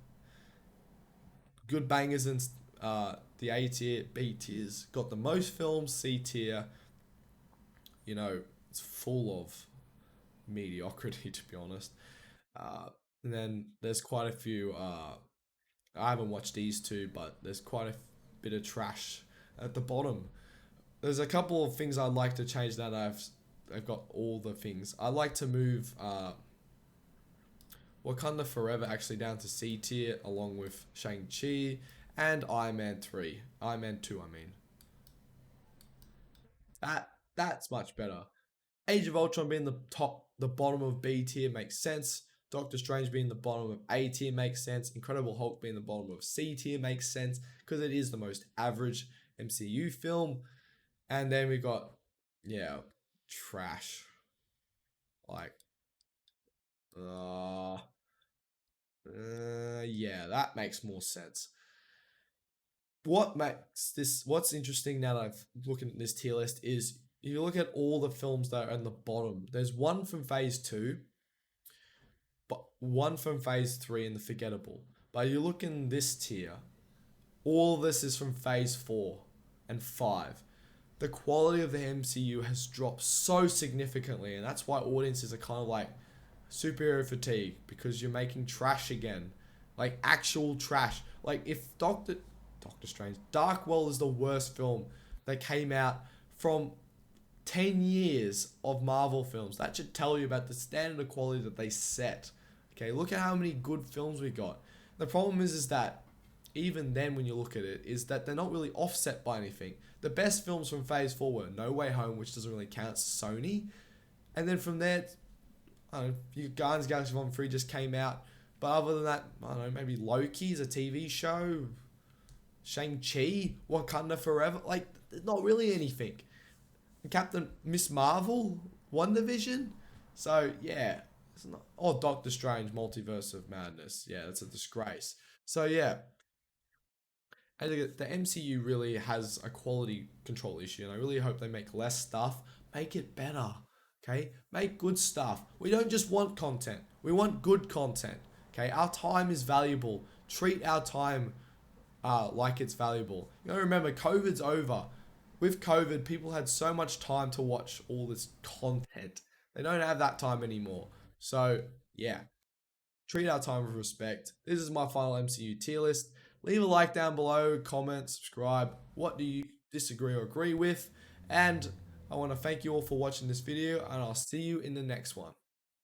good bangers in the A tier, B tiers. Got the most films. C tier, it's full of mediocrity, to be honest. And then there's quite a few. I haven't watched these two, but there's quite a bit of trash at the bottom. There's a couple of things I'd like to change that I've got all the things. I'd like to move Wakanda Forever actually down to C tier along with Shang-Chi and Iron Man 3. Iron Man 2, I mean. That's much better. Age of Ultron being the bottom of B tier makes sense. Doctor Strange being the bottom of A tier makes sense. Incredible Hulk being the bottom of C tier makes sense because it is the most average MCU film. And then we got, trash. Like, that makes more sense. What's interesting now that I've looking at this tier list is if you look at all the films that are in the bottom, there's one from phase 2, but one from phase 3 in the forgettable. But you look in this tier, all this is from phase 4 and 5. The quality of the MCU has dropped so significantly, and that's why audiences are kind of like superhero fatigue, because you're making trash again. Like actual trash. Like if Doctor Strange, Dark World is the worst film that came out from 10 years of Marvel films. That should tell you about the standard of quality that they set. Okay, look at how many good films we got. The problem is that even then when you look at it, is that they're not really offset by anything. The best films from phase 4 were No Way Home, which doesn't really count, it's Sony. And then from there, I don't know, Guardians of the Galaxy Vol. 3 just came out. But other than that, I don't know, maybe Loki's a TV show. Shang-Chi, Wakanda Forever. Like, there's not really anything. Miss Marvel, WandaVision. So, yeah. It's not, Doctor Strange, Multiverse of Madness. Yeah, that's a disgrace. So, yeah. I think the MCU really has a quality control issue, and I really hope they make less stuff. Make it better. Okay? Make good stuff. We don't just want content. We want good content. Okay? Our time is valuable. Treat our time like it's valuable. Remember, COVID's over. With COVID, people had so much time to watch all this content. They don't have that time anymore. So, yeah. Treat our time with respect. This is my final MCU tier list. Leave a like down below, comment, subscribe. What do you disagree or agree with? And I want to thank you all for watching this video, and I'll see you in the next one.